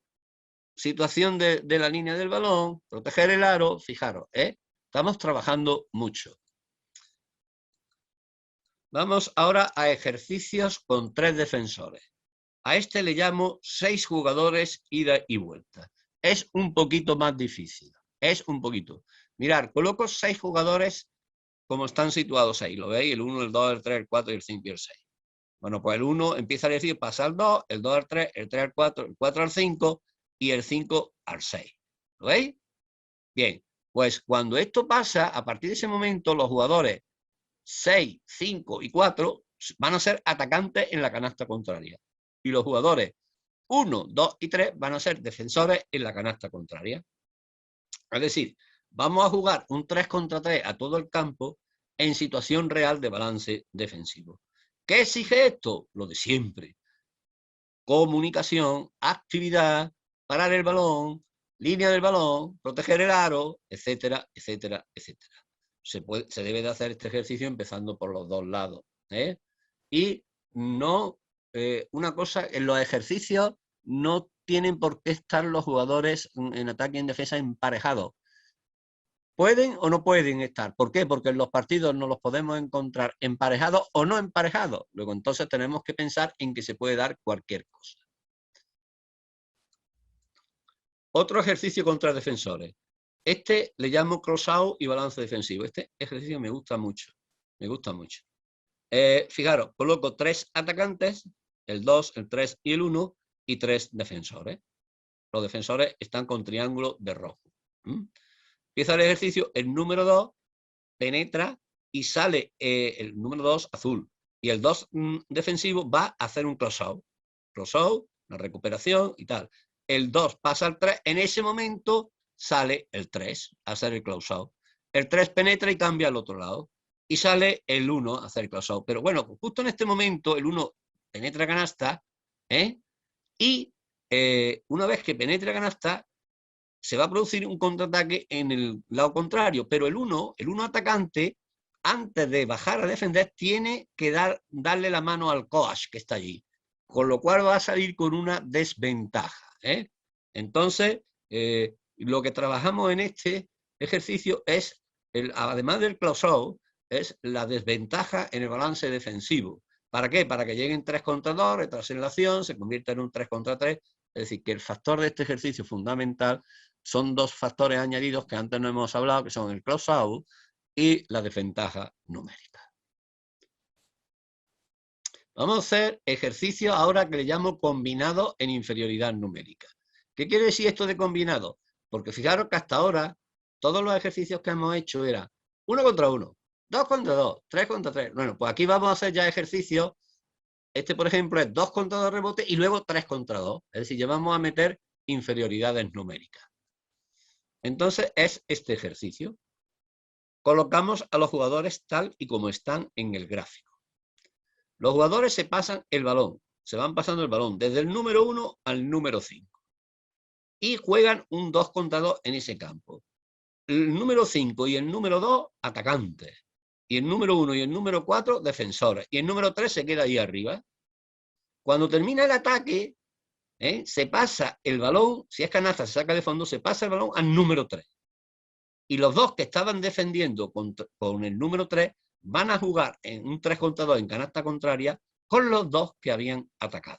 A: situación de la línea del balón, proteger el aro. Fijaros, estamos trabajando mucho. Vamos ahora a ejercicios con 3 defensores. A este le llamo 6 jugadores ida y vuelta. Es un poquito más difícil. Es un poquito. Mirad, coloco 6 jugadores como están situados ahí. ¿Lo veis? El 1, el 2, el 3, el 4 y el 5 y el 6. Bueno, pues el 1 empieza a decir, pasa al 2, el 2 al 3, el 3 al 4, el 4 al 5 y el 5 al 6. ¿Lo veis? Bien, pues cuando esto pasa, a partir de ese momento, los jugadores 6, 5 y 4 van a ser atacantes en la canasta contraria. Y los jugadores 1, 2 y 3 van a ser defensores en la canasta contraria. Es decir, vamos a jugar un 3 contra 3 a todo el campo en situación real de balance defensivo. ¿Qué exige esto? Lo de siempre. Comunicación, actividad, parar el balón, línea del balón, proteger el aro, etcétera, etcétera, etcétera. Se debe de hacer este ejercicio empezando por los dos lados. Y no, una cosa, en los ejercicios no tienen por qué estar los jugadores en ataque y en defensa emparejados. ¿Pueden o no pueden estar? ¿Por qué? Porque en los partidos no los podemos encontrar emparejados o no emparejados. Luego entonces tenemos que pensar en que se puede dar cualquier cosa. Otro ejercicio contra defensores. Este le llamo cross-out y balance defensivo. Este ejercicio me gusta mucho. Me gusta mucho. Fijaros, coloco 3 atacantes, el 2, el 3 y el 1, y 3 defensores. Los defensores están con triángulo de rojo. Empieza el ejercicio, el número 2 penetra y sale el número 2 azul. Y el 2 defensivo va a hacer un cross-out. Cross-out, una recuperación y tal. El 2 pasa al 3, en ese momento sale el 3 a hacer el close-out. El 3 penetra y cambia al otro lado. Y sale el 1 a hacer el close-out. Pero bueno, justo en este momento el 1 penetra canasta, y una vez que penetra canasta, se va a producir un contraataque en el lado contrario. Pero el 1 atacante, antes de bajar a defender, tiene que darle la mano al coach que está allí. Con lo cual va a salir con una desventaja. Entonces, lo que trabajamos en este ejercicio es, además del close-out, es la desventaja en el balance defensivo. ¿Para qué? Para que lleguen 3 contra 2, retrasen la acción, se convierta en un 3 contra 3. Es decir, que el factor de este ejercicio fundamental son 2 factores añadidos que antes no hemos hablado, que son el close-out y la desventaja numérica. Vamos a hacer ejercicios ahora que le llamo combinados en inferioridad numérica. ¿Qué quiere decir esto de combinado? Porque fijaros que hasta ahora todos los ejercicios que hemos hecho eran 1 contra 1, 2 contra 2, 3 contra 3. Bueno, pues aquí vamos a hacer ya ejercicios. Este, por ejemplo, es 2 contra 2 rebotes y luego 3 contra 2. Es decir, ya vamos a meter inferioridades numéricas. Entonces es este ejercicio. Colocamos a los jugadores tal y como están en el gráfico. Los jugadores se pasan el balón, se van pasando el balón desde el número 1 al número 5. Y juegan un 2 contra 2 en ese campo. El número 5 y el número 2, atacantes. Y el número 1 y el número 4, defensores. Y el número 3 se queda ahí arriba. Cuando termina el ataque, se pasa el balón, si es canasta, se saca de fondo, se pasa el balón al número 3. Y los dos que estaban defendiendo con el número 3 van a jugar en un 3 contra 2 en canasta contraria con los dos que habían atacado.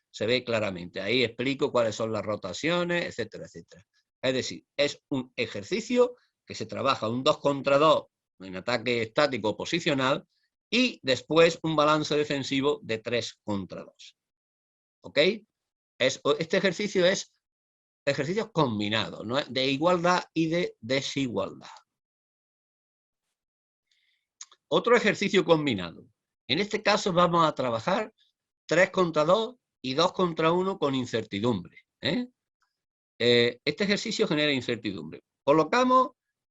A: Se ve claramente. Ahí explico cuáles son las rotaciones, etcétera, etcétera. Es decir, es un ejercicio que se trabaja un 2 contra 2 en ataque estático posicional y después un balance defensivo de 3 contra 2. ¿Ok? Este ejercicio es ejercicios combinados, ¿no? De igualdad y de desigualdad. Otro ejercicio combinado. En este caso vamos a trabajar 3 contra 2 y 2 contra 1 con incertidumbre. Este ejercicio genera incertidumbre. Colocamos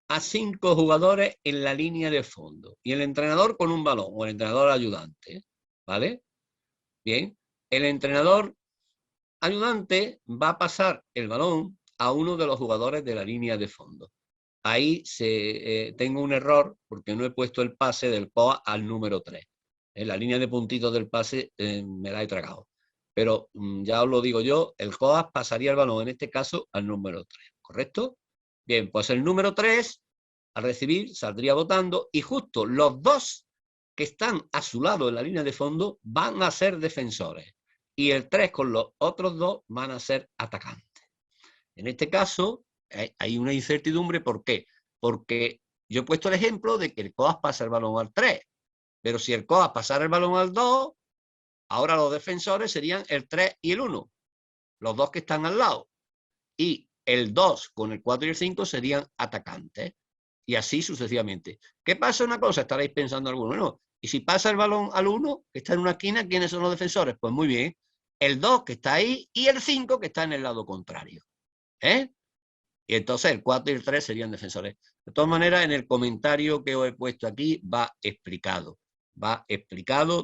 A: a 5 jugadores en la línea de fondo y el entrenador con un balón o el entrenador ayudante. ¿Vale? Bien. El entrenador ayudante va a pasar el balón a uno de los jugadores de la línea de fondo. Ahí tengo un error porque no he puesto el pase del COA al número 3. En la línea de puntitos del pase me la he tragado. Pero ya os lo digo yo, el COA pasaría el balón en este caso al número 3. ¿Correcto? Bien, pues el número 3 al recibir saldría votando y justo los dos que están a su lado en la línea de fondo van a ser defensores. Y el 3 con los otros dos van a ser atacantes. En este caso hay una incertidumbre. ¿Por qué? Porque yo he puesto el ejemplo de que el COAS pasa el balón al 3, pero si el COAS pasara el balón al 2, ahora los defensores serían el 3 y el 1, los dos que están al lado, y el 2 con el 4 y el 5 serían atacantes, y así sucesivamente. ¿Qué pasa? Una cosa, estaréis pensando algunos, no, y si pasa el balón al 1, que está en una esquina, ¿quiénes son los defensores? Pues muy bien, el 2 que está ahí y el 5 que está en el lado contrario. Y entonces el 4 y el 3 serían defensores. De todas maneras, en el comentario que os he puesto aquí va explicado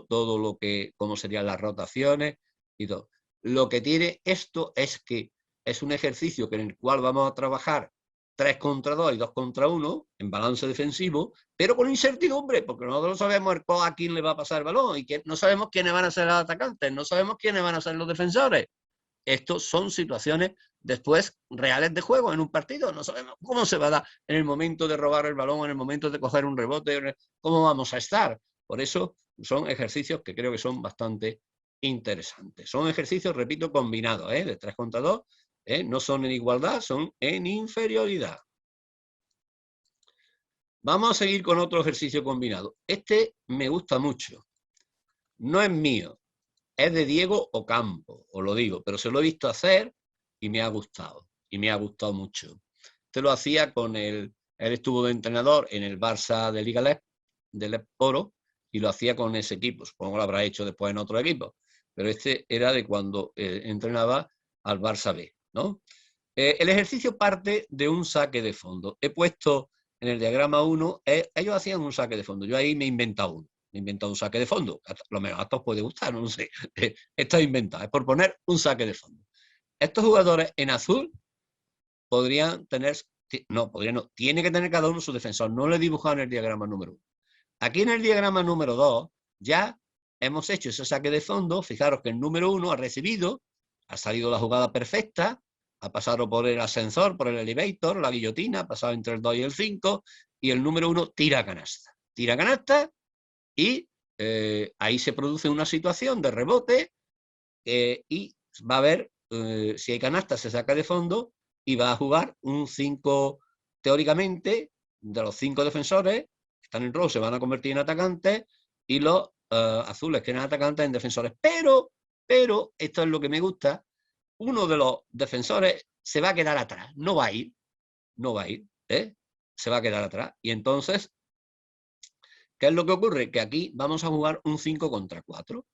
A: todo lo que, cómo serían las rotaciones y todo. Lo que tiene esto es que es un ejercicio en el cual vamos a trabajar 3 contra 2 y 2 contra 1 en balance defensivo, pero con incertidumbre, porque nosotros no sabemos a quién le va a pasar el balón y no sabemos quiénes van a ser los atacantes, no sabemos quiénes van a ser los defensores. Estos son situaciones después reales de juego en un partido. No sabemos cómo se va a dar en el momento de robar el balón, en el momento de coger un rebote, cómo vamos a estar. Por eso son ejercicios que creo que son bastante interesantes. Son ejercicios, repito, combinados, de 3 contra 2. No son en igualdad, son en inferioridad. Vamos a seguir con otro ejercicio combinado. Este me gusta mucho. No es mío. Es de Diego Ocampo, os lo digo, pero se lo he visto hacer y me ha gustado mucho. Este lo hacía con él estuvo de entrenador en el Barça de Liga del Oro y lo hacía con ese equipo. Supongo que lo habrá hecho después en otro equipo, pero este era de cuando entrenaba al Barça B, ¿no? El ejercicio parte de un saque de fondo. He puesto en el diagrama 1, ellos hacían un saque de fondo, yo ahí me he inventado uno. Me he inventado un saque de fondo. Lo menos a todos puede gustar, no sé. Esto es inventado, es por poner un saque de fondo. Estos jugadores en azul podrían tener, no, tiene que tener cada uno su defensor. No lo he dibujado en el diagrama número 1. Aquí en el diagrama número 2 ya hemos hecho ese saque de fondo. Fijaros que el número 1 ha recibido ha salido la jugada perfecta, ha pasado por el ascensor, por el elevator, la guillotina, ha pasado entre el 2 y el 5, y el número 1 tira canasta. Tira canasta y ahí se produce una situación de rebote y va a ver si hay canasta, se saca de fondo y va a jugar un 5, teóricamente, de los 5 defensores que están en rojo se van a convertir en atacantes y los azules que eran atacantes en defensores. Pero, esto es lo que me gusta, uno de los defensores se va a quedar atrás, no va a ir, se va a quedar atrás. Y entonces, ¿qué es lo que ocurre? Que aquí vamos a jugar un 5 contra 4.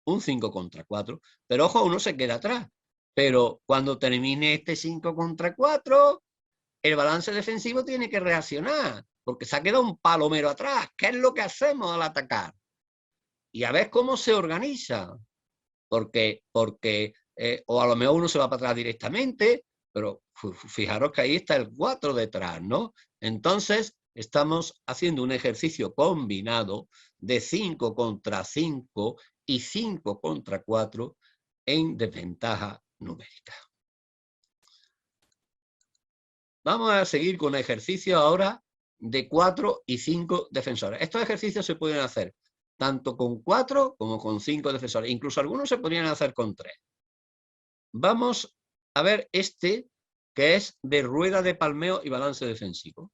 A: Un 5 contra 4. Pero ojo, uno se queda atrás. Pero cuando termine este 5 contra 4, el balance defensivo tiene que reaccionar, porque se ha quedado un palomero atrás. ¿Qué es lo que hacemos al atacar? Y a ver cómo se organiza. Porque o a lo mejor uno se va para atrás directamente, pero fijaros que ahí está el 4 detrás, ¿no? Entonces, estamos haciendo un ejercicio combinado de 5 contra 5 y 5 contra 4 en desventaja numérica. Vamos a seguir con ejercicios ahora de 4 y 5 defensores. Estos ejercicios se pueden hacer tanto con 4 como con 5 defensores. Incluso algunos se podrían hacer con 3. Vamos a ver este, que es de rueda de palmeo y balance defensivo.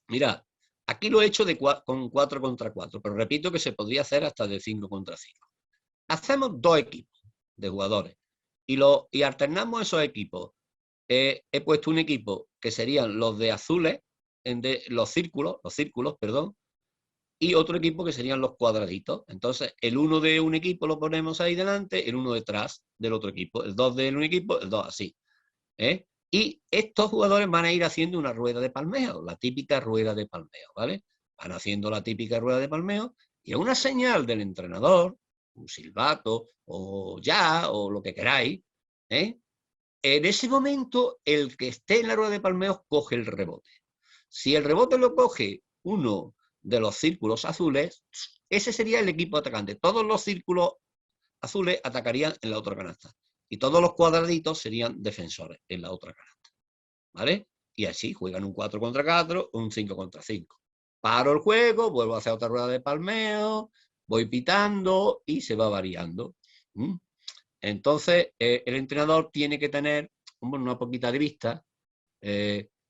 A: Mirad, aquí lo he hecho con 4 contra 4, pero repito que se podría hacer hasta de 5 contra 5. Hacemos 2 equipos de jugadores y alternamos esos equipos. He puesto un equipo que serían los de azules, los círculos, perdón, y otro equipo que serían los cuadraditos. Entonces, el 1 de un equipo lo ponemos ahí delante, el 1 detrás del otro equipo, el 2 de un equipo, el 2 así. Y estos jugadores van a ir haciendo una rueda de palmeo, la típica rueda de palmeo, ¿vale? Van haciendo la típica rueda de palmeo y a una señal del entrenador, un silbato o ya, o lo que queráis, en ese momento el que esté en la rueda de palmeo coge el rebote. Si el rebote lo coge uno de los círculos azules, ese sería el equipo atacante. Todos los círculos azules atacarían en la otra canasta. Y todos los cuadraditos serían defensores en la otra canasta. ¿Vale? Y así juegan un 4 contra 4, un 5 contra 5. Paro el juego, vuelvo a hacer otra rueda de palmeo, voy pitando y se va variando. Entonces, el entrenador tiene que tener una poquita de vista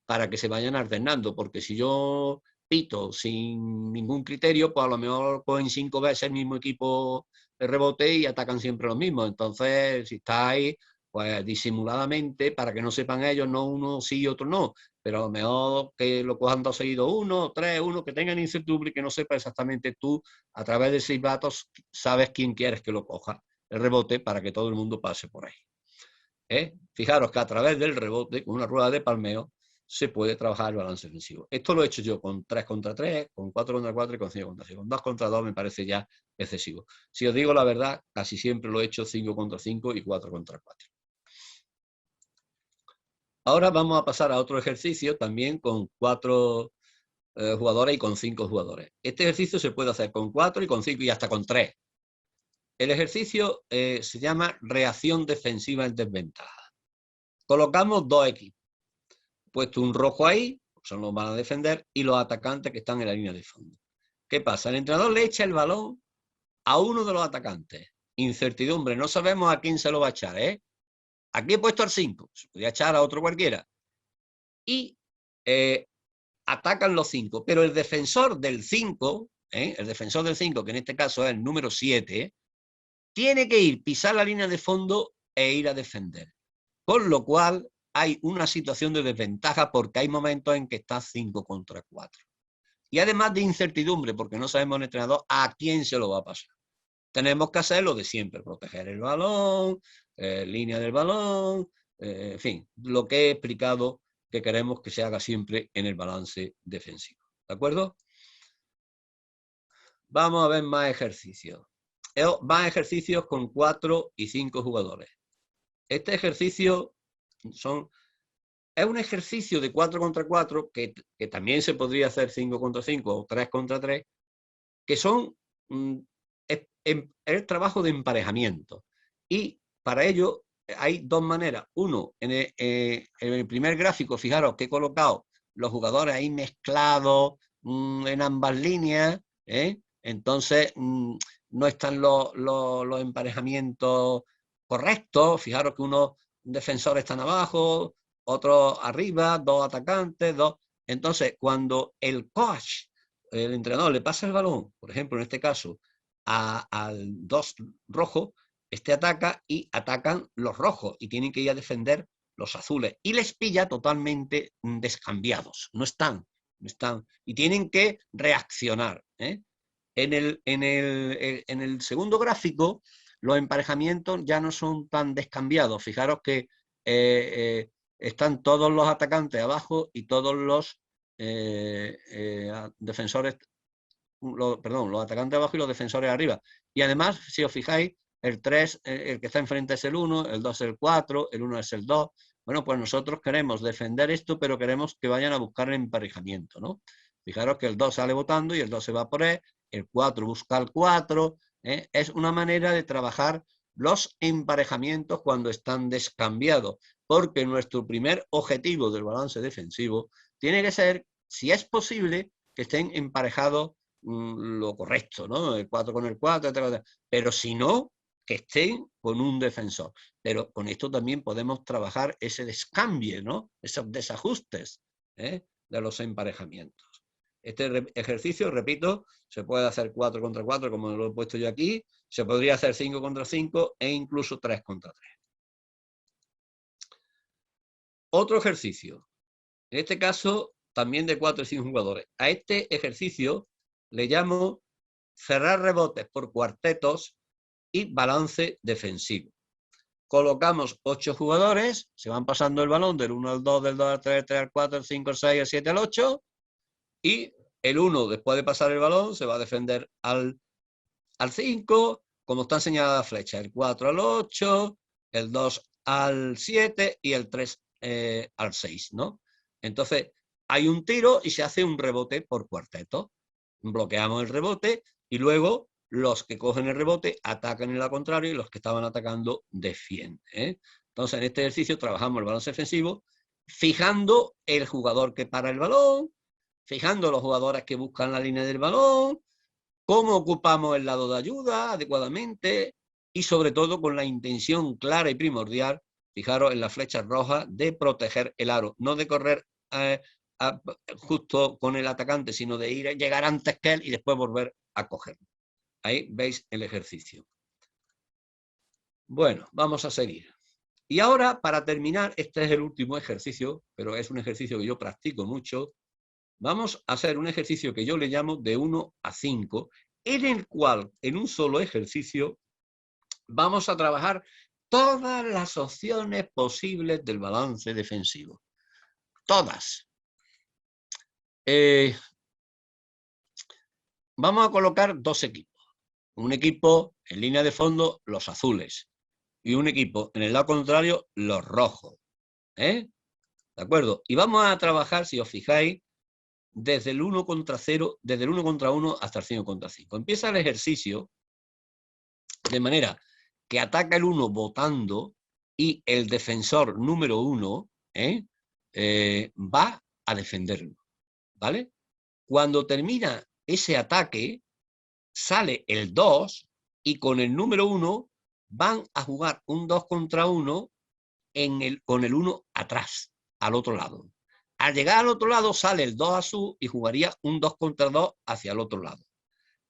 A: para que se vayan alternando, porque si yo pito sin ningún criterio, pues a lo mejor cogen 5 veces el mismo equipo de rebote y atacan siempre los mismos. Entonces, si estáis, pues disimuladamente, para que no sepan ellos, no uno sí y otro no, pero a lo mejor que lo cojan 2 seguidos, 1, 3, 1, que tengan incertidumbre y que no sepa exactamente tú, a través de 6 datos, sabes quién quieres que lo coja el rebote para que todo el mundo pase por ahí. Fijaros que a través del rebote, con una rueda de palmeo, se puede trabajar el balance defensivo. Esto lo he hecho yo con 3 contra 3, con 4 contra 4 y con 5 contra 5. Con 2 contra 2 me parece ya excesivo. Si os digo la verdad, casi siempre lo he hecho 5 contra 5 y 4 contra 4. Ahora vamos a pasar a otro ejercicio también con 4 jugadores y con 5 jugadores. Este ejercicio se puede hacer con 4 y con 5 y hasta con 3. El ejercicio se llama reacción defensiva en desventaja. Colocamos 2 equipos. He puesto un rojo ahí, son los que van a defender, y los atacantes que están en la línea de fondo. ¿Qué pasa? El entrenador le echa el balón a uno de los atacantes. Incertidumbre, no sabemos a quién se lo va a echar, Aquí he puesto al 5, se podría echar a otro cualquiera. Y atacan los 5, pero el defensor del 5, que en este caso es el número 7, tiene que ir, pisar la línea de fondo e ir a defender. Con lo cual hay una situación de desventaja porque hay momentos en que está 5 contra 4. Y además de incertidumbre, porque no sabemos el entrenador a quién se lo va a pasar. Tenemos que hacer lo de siempre, proteger el balón, línea del balón, en fin, lo que he explicado que queremos que se haga siempre en el balance defensivo. ¿De acuerdo? Vamos a ver más ejercicios. Más ejercicios con 4 y 5 jugadores. Este ejercicio es un ejercicio de 4 contra 4 que también se podría hacer 5 contra 5 o 3 contra 3, que son el trabajo de emparejamiento. Y para ello hay dos maneras. Uno, en el primer gráfico, fijaros que he colocado los jugadores ahí mezclados en ambas líneas, ¿eh? Entonces no están los emparejamientos correctos. Fijaros que unos defensores están abajo, otros arriba, dos atacantes, dos. Entonces, cuando el coach, el entrenador, le pasa el balón, por ejemplo, en este caso, al 2 rojo, este ataca y atacan los rojos y tienen que ir a defender los azules y les pilla totalmente descambiados, no están y tienen que reaccionar, ¿eh? En el segundo gráfico los emparejamientos ya no son tan descambiados. Fijaros que están todos los atacantes abajo y todos los defensores, perdón, los atacantes abajo y los defensores arriba. Y además, si os fijáis, el 3, el que está enfrente es el 1, el 2 es el 4, el 1 es el 2. Bueno, pues nosotros queremos defender esto, pero queremos que vayan a buscar el emparejamiento, ¿no? Fijaros que el 2 sale votando y el 2 se va por el 4 busca el 4. Es una manera de trabajar los emparejamientos cuando están descambiados, porque nuestro primer objetivo del balance defensivo tiene que ser, si es posible, que estén emparejados lo correcto, ¿no? El 4 con el 4, etc. Pero si no, que estén con un defensor. Pero con esto también podemos trabajar ese descambio, ¿no? Esos desajustes de los emparejamientos. Este ejercicio, repito, se puede hacer 4 contra 4, como lo he puesto yo aquí, se podría hacer 5 contra 5 e incluso 3 contra 3. Otro ejercicio, en este caso también de 4 y 5 jugadores. A este ejercicio le llamo cerrar rebotes por cuartetos y balance defensivo. Colocamos 8 jugadores, se van pasando el balón del 1 al 2, del 2 al 3, del 3 al 4, del 5 al 6, del 7 al 8, y el 1, después de pasar el balón, se va a defender al 5, como está señalada la flecha, el 4 al 8, el 2 al 7 y el 3 al 6, ¿no? Entonces, hay un tiro y se hace un rebote por cuarteto. Bloqueamos el rebote y luego los que cogen el rebote atacan en la contraria y los que estaban atacando defienden, ¿eh? Entonces, en este ejercicio trabajamos el balance defensivo fijando el jugador que para el balón, fijando los jugadores que buscan la línea del balón, cómo ocupamos el lado de ayuda adecuadamente y sobre todo con la intención clara y primordial, fijaros en las flechas rojas, de proteger el aro, no de correr justo con el atacante, sino de llegar antes que él y después volver a cogerlo. Ahí veis el ejercicio. Bueno, vamos a seguir. Y ahora, para terminar, este es el último ejercicio, pero es un ejercicio que yo practico mucho. Vamos a hacer un ejercicio que yo le llamo de 1 a 5, en el cual, en un solo ejercicio, vamos a trabajar todas las opciones posibles del balance defensivo. Todas. Vamos a colocar dos equipos. Un equipo en línea de fondo, los azules. Y un equipo en el lado contrario, los rojos. ¿De acuerdo? Y vamos a trabajar, si os fijáis, desde el 1 contra 0, desde el 1 contra 1 hasta el 5 contra 5. Empieza el ejercicio de manera que ataca el 1 votando y el defensor número 1 va a defenderlo, ¿vale? Cuando termina ese ataque, sale el 2 y con el número 1 van a jugar un 2 contra 1 con el 1 atrás, al otro lado. Al llegar al otro lado sale el 2 azul y jugaría un 2 contra 2 hacia el otro lado.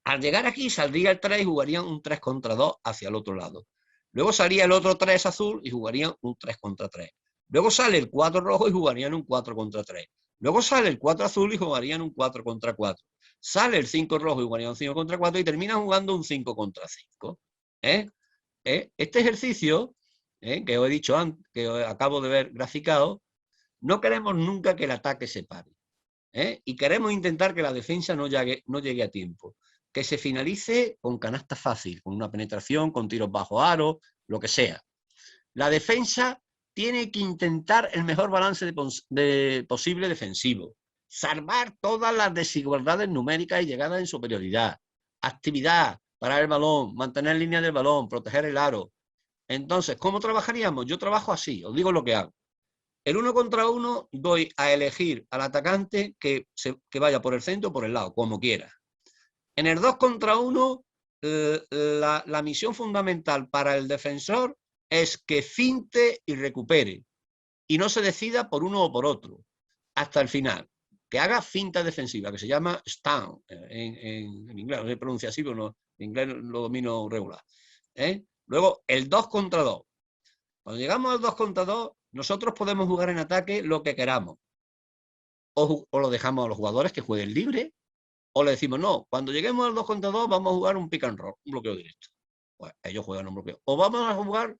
A: Al llegar aquí saldría el 3 y jugarían un 3 contra 2 hacia el otro lado. Luego salía el otro 3 azul y jugarían un 3 contra 3. Luego sale el 4 rojo y jugarían un 4 contra 3. Luego sale el 4 azul y jugarían un 4 contra 4. Sale el 5 rojo y jugarían un 5 contra 4 y terminan jugando un 5 contra 5. Este ejercicio, que os he dicho antes, que acabo de ver graficado, no queremos nunca que el ataque se pare. Y queremos intentar que la defensa no llegue a tiempo. Que se finalice con canasta fácil, con una penetración, con tiros bajo aro, lo que sea. La defensa tiene que intentar el mejor balance posible defensivo. Salvar todas las desigualdades numéricas y llegadas en superioridad. Actividad, parar el balón, mantener línea del balón, proteger el aro. Entonces, ¿cómo trabajaríamos? Yo trabajo así, os digo lo que hago. El 1 contra 1 doy a elegir al atacante que vaya por el centro o por el lado, como quiera. En el 2 contra 1, la misión fundamental para el defensor es que finte y recupere y no se decida por uno o por otro hasta el final. Que haga finta defensiva, que se llama stun en inglés, no se pronuncia así, pero no, en inglés lo domino regular. Luego, el 2 contra 2. Cuando llegamos al 2 contra 2, nosotros podemos jugar en ataque lo que queramos. O lo dejamos a los jugadores que jueguen libre, o le decimos, no, cuando lleguemos al 2 contra 2 vamos a jugar un pick and roll, un bloqueo directo. Pues ellos juegan un bloqueo. O vamos a jugar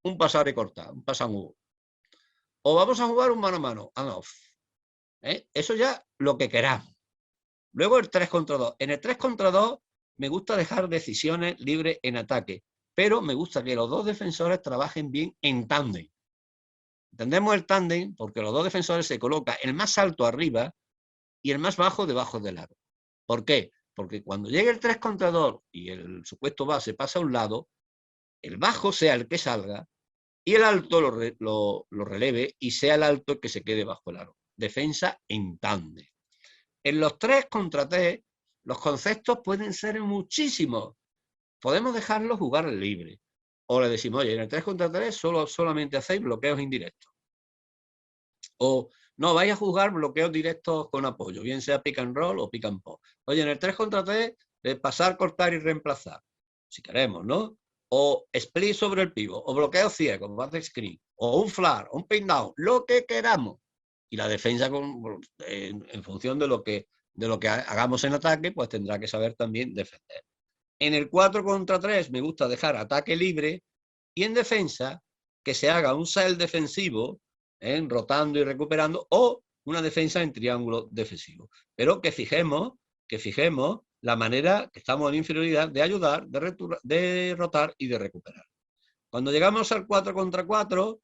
A: un pasar y cortar, un pasan U. O vamos a jugar un mano a mano, and off. Eso ya lo que queramos. Luego el 3 contra 2. En el 3 contra 2 me gusta dejar decisiones libres en ataque, pero me gusta que los dos defensores trabajen bien en tándem. Entendemos el tándem porque los dos defensores se colocan el más alto arriba y el más bajo debajo del aro. ¿Por qué? Porque cuando llegue el 3 contra 2 y el supuesto base pasa a un lado, el bajo sea el que salga y el alto lo releve y sea el alto el que se quede bajo el aro. Defensa en tándem. En los 3 contra 3, los conceptos pueden ser muchísimos. Podemos dejarlos jugar libre. O le decimos, oye, en el 3 contra 3 solamente hacéis bloqueos indirectos. O no, vais a jugar bloqueos directos con apoyo, bien sea pick and roll o pick and pop. Oye, en el 3 contra 3, pasar, cortar y reemplazar, si queremos, ¿no? O split sobre el pivot, o bloqueo ciego, back screen, o un flash, un pin down, lo que queramos. Y la defensa, en función de lo que hagamos en ataque, pues tendrá que saber también defender. En el 4 contra 3 me gusta dejar ataque libre y en defensa que se haga un cell defensivo, rotando y recuperando, o una defensa en triángulo defensivo. Pero que fijemos la manera que estamos en inferioridad de ayudar, de rotar y de recuperar. Cuando llegamos al 4 contra 4,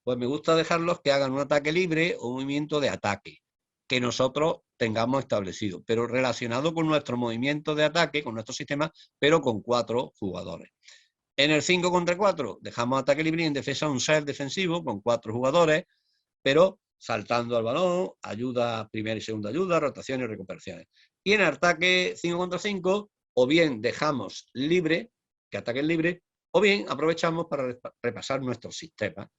A: pues me gusta dejarlos que hagan un ataque libre o un movimiento de ataque que nosotros tengamos establecido, pero relacionado con nuestro movimiento de ataque, con nuestro sistema, pero con 4 jugadores. En el 5 contra 4 dejamos ataque libre y en defensa un set defensivo con 4 jugadores, pero saltando al balón, ayuda, primera y segunda ayuda, rotaciones y recuperaciones. Y en ataque 5 contra 5, o bien dejamos libre, que ataquen libre, o bien aprovechamos para repasar nuestro sistema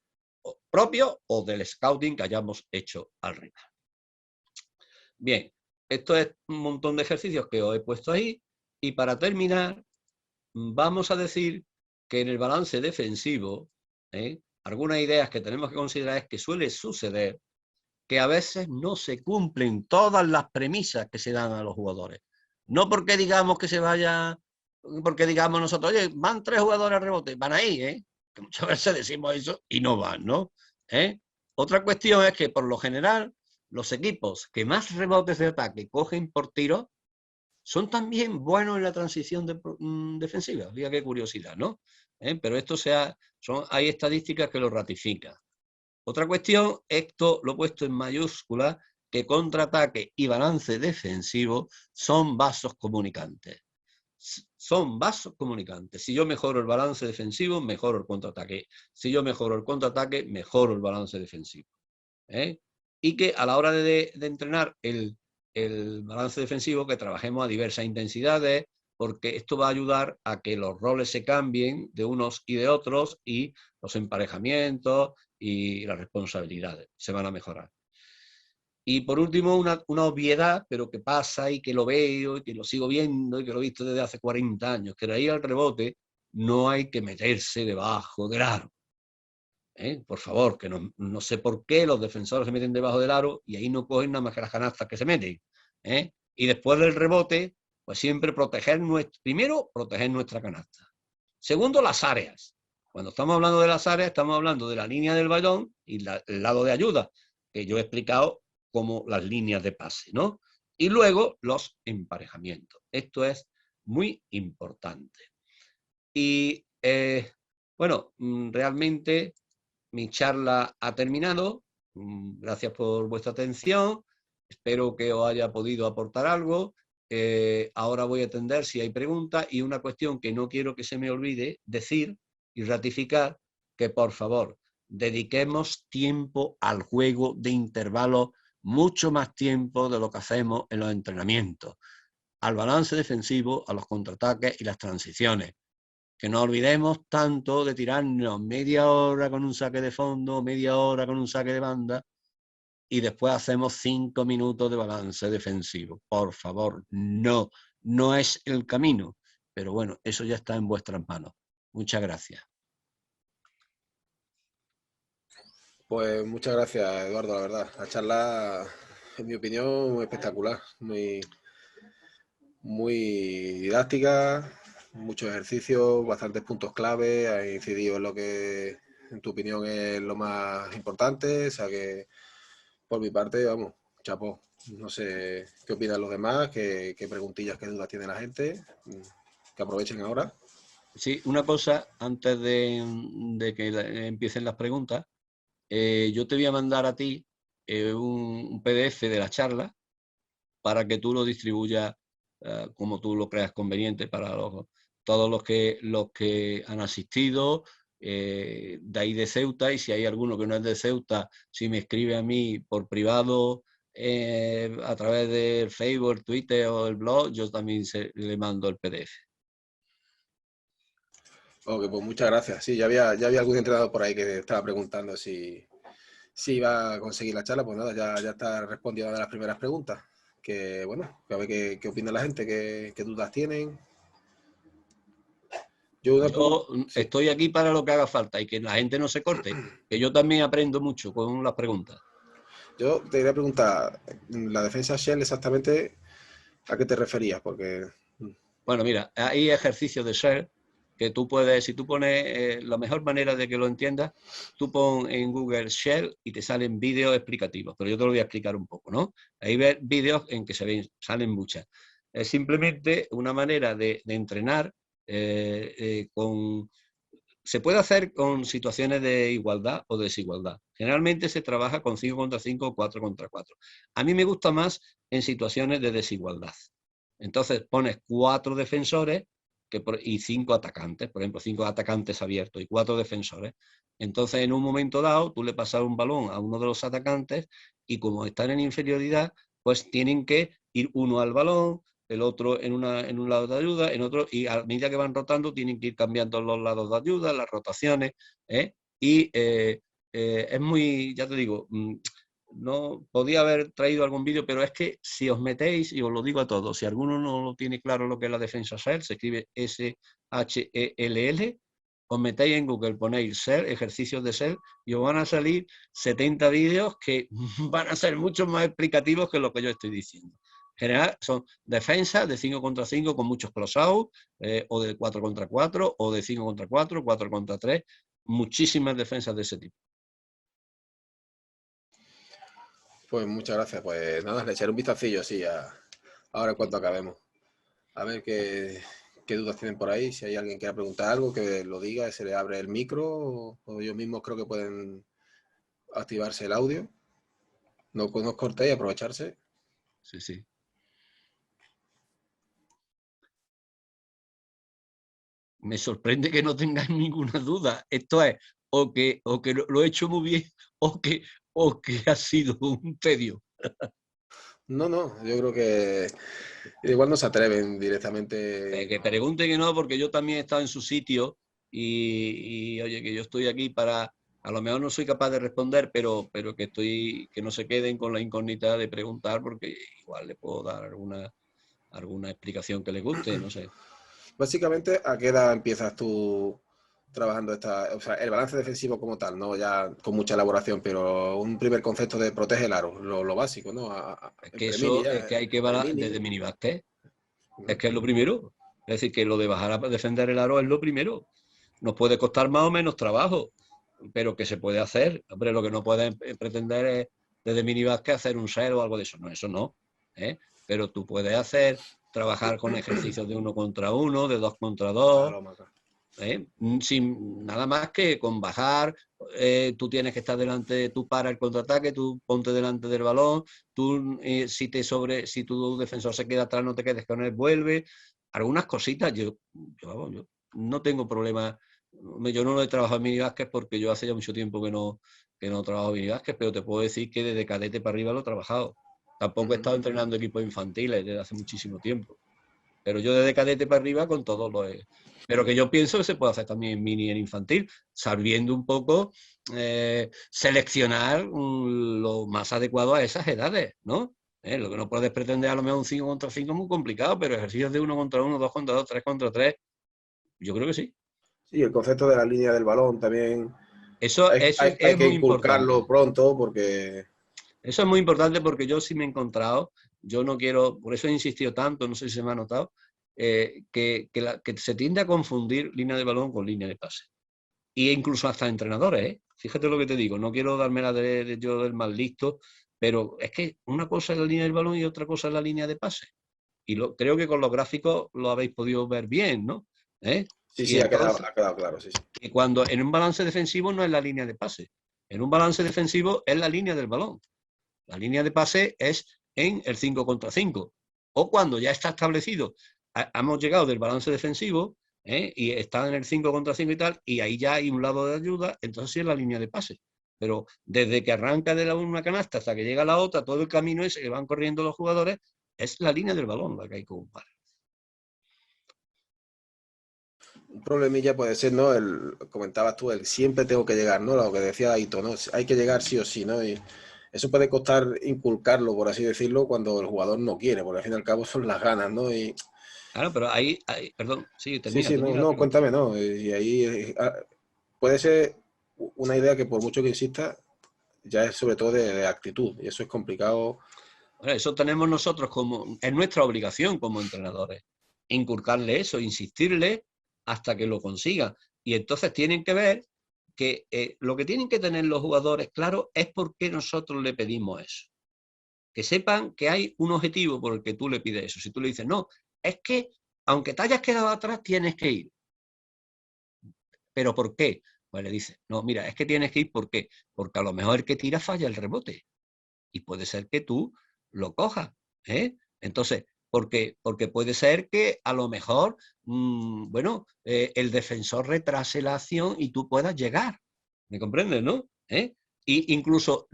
A: propio o del scouting que hayamos hecho al rival. Bien, esto es un montón de ejercicios que os he puesto ahí y para terminar vamos a decir que en el balance defensivo, algunas ideas que tenemos que considerar es que suele suceder que a veces no se cumplen todas las premisas que se dan a los jugadores. No porque digamos que se vaya, porque digamos nosotros, oye, van 3 jugadores al rebote, van ahí, que muchas veces decimos eso y no van, ¿no? Otra cuestión es que por lo general los equipos que más rebotes de ataque cogen por tiro son también buenos en la transición defensiva. Fíjate qué curiosidad, ¿no? Pero esto hay estadísticas que lo ratifican. Otra cuestión, esto lo he puesto en mayúscula, que contraataque y balance defensivo son vasos comunicantes. Son vasos comunicantes. Si yo mejoro el balance defensivo, mejoro el contraataque. Si yo mejoro el contraataque, mejoro el balance defensivo. Y que a la hora de entrenar el balance defensivo, que trabajemos a diversas intensidades, porque esto va a ayudar a que los roles se cambien de unos y de otros y los emparejamientos y las responsabilidades se van a mejorar. Y por último, una obviedad, pero que pasa y que lo veo y que lo sigo viendo y que lo he visto desde hace 40 años, que de ahí al rebote no hay que meterse debajo del aro. Por favor, que no sé por qué los defensores se meten debajo del aro y ahí no cogen nada más que las canastas que se meten. Y después del rebote, pues siempre primero, proteger nuestra canasta. Segundo, las áreas. Cuando estamos hablando de las áreas, estamos hablando de la línea del balón y el lado de ayuda, que yo he explicado como las líneas de pase, ¿no? Y luego los emparejamientos. Esto es muy importante. Y bueno, realmente mi charla ha terminado. Gracias por vuestra atención. Espero que os haya podido aportar algo. Ahora voy a atender si hay preguntas y una cuestión que no quiero que se me olvide decir y ratificar que por favor dediquemos tiempo al juego de intervalos, mucho más tiempo de lo que hacemos en los entrenamientos, al balance defensivo, a los contraataques y las transiciones. Que no olvidemos tanto de tirarnos media hora con un saque de fondo, media hora con un saque de banda, y después hacemos 5 minutos de balance defensivo. Por favor, no es el camino. Pero bueno, eso ya está en vuestras manos. Muchas gracias.
B: Pues muchas gracias, Eduardo, la verdad. La charla, en mi opinión, muy espectacular, muy didáctica, muchos ejercicios, bastantes puntos clave, ha incidido en lo que, en tu opinión, es lo más importante. O sea que, por mi parte, vamos, chapó. No sé qué opinan los demás, qué preguntillas, qué dudas tiene la gente, que aprovechen ahora.
A: Sí, una cosa, antes de que empiecen las preguntas, yo te voy a mandar a ti un PDF de la charla para que tú lo distribuyas como tú lo creas conveniente para todos los que han asistido de ahí de Ceuta, y si hay alguno que no es de Ceuta, si me escribe a mí por privado a través del Facebook, Twitter o el blog, yo también le mando el PDF.
B: Ok, pues muchas gracias. Sí, ya había algún entrenador por ahí que estaba preguntando si iba a conseguir la charla. Pues nada, ya está respondiendo a las primeras preguntas. Que bueno, que a ver qué opina la gente, qué dudas tienen.
A: Yo
B: Sí.
A: estoy aquí para lo que haga falta y que la gente no se corte, que yo también aprendo mucho con las preguntas.
B: Yo te quería preguntar, la defensa Shell exactamente, ¿a qué te referías? Porque
A: Bueno, mira, hay ejercicios de share que tú puedes, si tú pones la mejor manera de que lo entiendas, tú pon en Google share y te salen vídeos explicativos, pero yo te lo voy a explicar un poco, ¿no? Ahí ves vídeos en que salen muchas. Es simplemente una manera de entrenar se puede hacer con situaciones de igualdad o desigualdad. Generalmente se trabaja con 5 contra 5 o 4 contra 4. A mí me gusta más en situaciones de desigualdad. Entonces pones 4 defensores y 5 atacantes, por ejemplo, 5 atacantes abiertos y 4 defensores. Entonces, en un momento dado, tú le pasas un balón a uno de los atacantes y como están en inferioridad, pues tienen que ir uno al balón, el otro en un lado de ayuda, en otro, y a medida que van rotando tienen que ir cambiando los lados de ayuda, las rotaciones, y es muy, ya te digo, no podía haber traído algún vídeo, pero es que si os metéis, y os lo digo a todos, si alguno no lo tiene claro lo que es la defensa SHELL, se escribe SHELL, os metéis en Google, ponéis SHELL, ejercicios de SHELL, y os van a salir 70 vídeos que van a ser mucho más explicativos que lo que yo estoy diciendo. En general son defensas de 5 contra 5 con muchos crossout, o de 4 contra 4, o de 5 contra 4, 4 contra 3, muchísimas defensas de ese tipo.
B: pues muchas gracias. Pues nada, le echaré un vistacillo así ahora en cuanto acabemos. A ver qué dudas tienen por ahí. Si hay alguien que quiera preguntar algo, que lo diga, se le abre el micro, o ellos mismos creo que pueden activarse el audio. No os cortéis, aprovecharse.
A: Sí, sí. Me sorprende que no tengáis ninguna duda. Esto es o que lo he hecho muy bien o que ha sido un tedio.
B: No, yo creo que igual no se atreven directamente.
A: Que pregunte que no, porque yo también he estado en su sitio oye, que yo estoy aquí para, a lo mejor no soy capaz de responder, pero que no se queden con la incógnita de preguntar, porque igual le puedo dar alguna explicación que les guste, no sé.
B: Básicamente, ¿a qué edad empiezas tú trabajando o sea, el balance defensivo como tal, no ya con mucha elaboración, pero un primer concepto de protege el aro, lo básico, ¿no?
A: Es
B: En
A: que
B: premini
A: eso
B: ya,
A: es que hay que
B: premini.
A: desde minibásquet. Es que es lo primero. Es decir, que lo de bajar a defender el aro es lo primero. Nos puede costar más o menos trabajo, pero que se puede hacer. Hombre, lo que no pueden pretender es desde minibásquet hacer un set o algo de eso. No, eso no. Pero tú puedes trabajar con ejercicios de 1 contra 1, de 2 contra 2, sin nada más que con bajar. Tú tienes que estar delante, tú para el contraataque, tú ponte delante del balón, tú si tu defensor se queda atrás no te quedes con él, vuelve. Algunas cositas, yo no tengo problema. Yo no lo he trabajado en minibásquet porque yo hace ya mucho tiempo que no trabajo en minibásquet, pero te puedo decir que desde cadete para arriba lo he trabajado. Tampoco he estado entrenando equipos infantiles desde hace muchísimo tiempo. Pero yo desde cadete para arriba con todo lo he... Pero que yo pienso que se puede hacer también en mini y en infantil, sabiendo un poco seleccionar lo más adecuado a esas edades, ¿no? Lo que no puedes pretender a lo mejor un 5 contra 5 es muy complicado, pero ejercicios de 1 contra 1, 2 contra 2, 3 contra 3, yo creo que sí.
B: Sí, el concepto de la línea del balón también
A: Eso
B: hay
A: es
B: que
A: muy
B: inculcarlo
A: importante.
B: pronto porque...
A: Eso es muy importante porque yo sí me he encontrado, yo no quiero, por eso he insistido tanto, no sé si se me ha notado, que se tiende a confundir línea de balón con línea de pase. E incluso hasta entrenadores, ¿eh? Fíjate lo que te digo, no quiero darme la de yo del más listo, pero es que una cosa es la línea del balón y otra cosa es la línea de pase. Y creo que con los gráficos lo habéis podido ver bien, ¿no?
B: Sí,
A: Y
B: sí,
A: entonces,
B: ha quedado claro, sí, sí.
A: y cuando en un balance defensivo no es la línea de pase, en un balance defensivo es la línea del balón. La línea de pase es en el 5 contra 5. O cuando ya está establecido, hemos llegado del balance defensivo y está en el 5 contra 5 y tal, y ahí ya hay un lado de ayuda, entonces sí es la línea de pase. Pero desde que arranca de una canasta hasta que llega a la otra, todo el camino ese que van corriendo los jugadores, es la línea del balón la que hay que ocupar.
B: Un problemilla puede ser, ¿no? Comentabas tú, el siempre tengo que llegar, ¿no? Lo que decía Aito, ¿no? Hay que llegar sí o sí, ¿no? Y eso puede costar inculcarlo, por así decirlo, cuando el jugador no quiere, porque al fin y al cabo son las ganas, ¿no? Y
A: Claro, pero ahí perdón, sí,
B: sí,
A: termina,
B: sí, no,
A: termina la
B: no,
A: pregunta.
B: cuéntame, ¿no? Y ahí puede ser una idea que por mucho que insista, ya es sobre todo de actitud, y eso es complicado.
A: Bueno, eso tenemos nosotros como, es nuestra obligación como entrenadores, inculcarle eso, insistirle hasta que lo consiga. Y entonces tienen que ver que lo que tienen que tener los jugadores claro es por qué nosotros le pedimos eso. Que sepan que hay un objetivo por el que tú le pides eso. Si tú le dices, no, es que aunque te hayas quedado atrás, tienes que ir. ¿Pero por qué? Pues le dices, no, mira, es que tienes que ir, ¿por qué? Porque a lo mejor el que tira falla el rebote. Y puede ser que tú lo cojas. Entonces, porque puede ser que a lo mejor, el defensor retrase la acción y tú puedas llegar. ¿Me comprendes, no? Y incluso,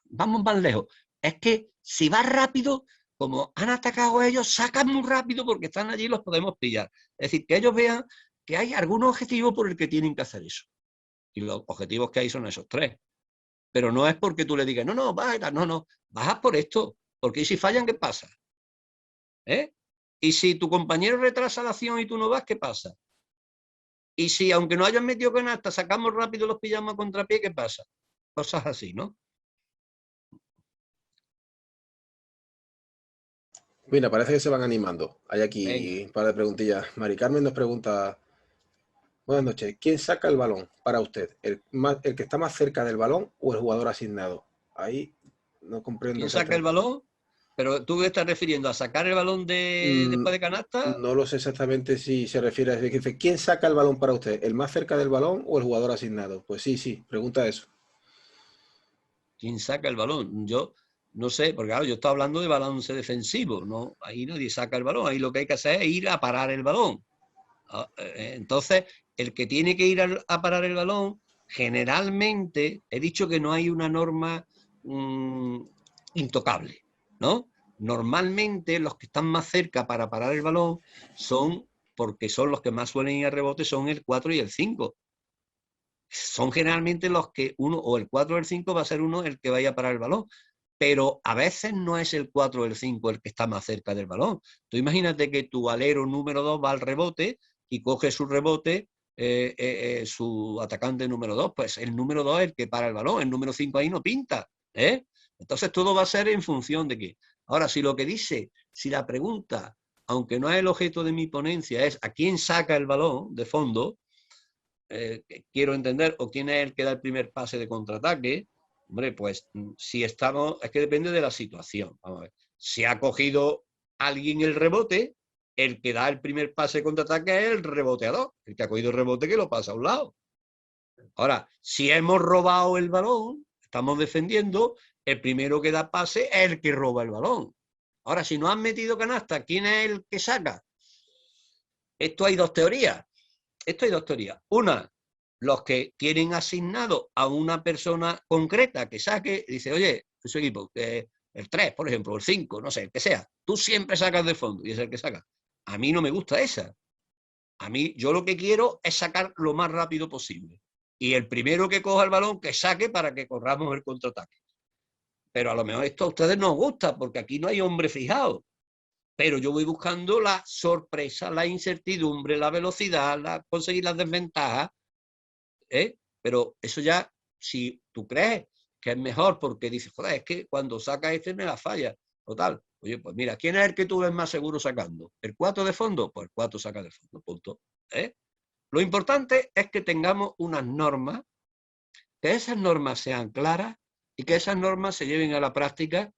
A: vamos más lejos, es que si vas rápido, como han atacado a ellos, sacan muy rápido porque están allí y los podemos pillar. Es decir, que ellos vean que hay algún objetivo por el que tienen que hacer eso. Y los objetivos que hay son esos tres. Pero no es porque tú le digas, no, no, baja, no, no, bajas por esto, porque si fallan, ¿qué pasa? Y si tu compañero retrasa la acción y tú no vas, ¿qué pasa? Y si, aunque no hayan metido canasta, sacamos rápido los pillamos a contrapié, ¿qué pasa? Cosas así, ¿no?
B: Mira, parece que se van animando. Hay
A: Venga.
B: aquí un par de preguntillas. Mari Carmen nos pregunta, buenas noches, ¿quién saca el balón para usted? ¿El que está más cerca del balón o el jugador asignado? Ahí no comprendo
A: ¿Quién saca el
B: exactamente.
A: balón? Pero tú te estás refiriendo a sacar el balón
B: Mm,
A: después de canasta.
B: no lo sé exactamente si se refiere a eso. Dice, ¿quién saca el balón para usted? ¿El más cerca del balón o el jugador asignado? Pues sí, sí, pregunta eso.
A: ¿Quién saca el balón? Yo no sé, porque claro, yo estoy hablando de balance defensivo, ¿no? Ahí nadie saca el balón, ahí lo que hay que hacer es ir a parar el balón. Entonces, el que tiene que ir a parar el balón, generalmente, he dicho que no hay una norma mmm, intocable, ¿no? Normalmente los que están más cerca para parar el balón son, porque son los que más suelen ir a rebote, son el 4 y el 5. Son generalmente los que uno, o el 4 o el 5 va a ser uno el que vaya a parar el balón. Pero a veces no es el 4 o el 5 el que está más cerca del balón. Tú imagínate que tu alero número 2 va al rebote y coge su rebote su atacante número 2, pues el número 2 es el que para el balón, el número 5 ahí no pinta. Entonces todo va a ser en función de qué. Ahora, si lo que dice, si la pregunta, aunque no es el objeto de mi ponencia, es a quién saca el balón de fondo, quiero entender, o quién es el que da el primer pase de contraataque, hombre, pues si estamos, es que depende de la situación. Vamos a ver. Si ha cogido alguien el rebote, el que da el primer pase de contraataque es el reboteador, el que ha cogido el rebote que lo pasa a un lado. Ahora, si hemos robado el balón, estamos defendiendo, el primero que da pase es el que roba el balón. Ahora, si no han metido canasta, ¿quién es el que saca? Esto hay dos teorías. Una, los que tienen asignado a una persona concreta que saque, dice, oye, su equipo, el 3, por ejemplo, el 5, no sé, el que sea, tú siempre sacas del fondo y es el que saca. A mí no me gusta esa. A mí, yo lo que quiero es sacar lo más rápido posible. Y el primero que coja el balón, que saque para que corramos el contraataque. Pero a lo mejor esto a ustedes no os gusta, porque aquí no hay hombre fijado. Pero yo voy buscando la sorpresa, la incertidumbre, la velocidad, conseguir las desventajas. Pero eso ya, si tú crees que es mejor porque dices, joder, es que cuando saca este me la falla, total. Oye, pues mira, ¿quién es el que tú ves más seguro sacando? ¿El 4 de fondo? Pues el 4 saca de fondo, punto. Lo importante es que tengamos unas normas, que esas normas sean claras y que esas normas se lleven a la práctica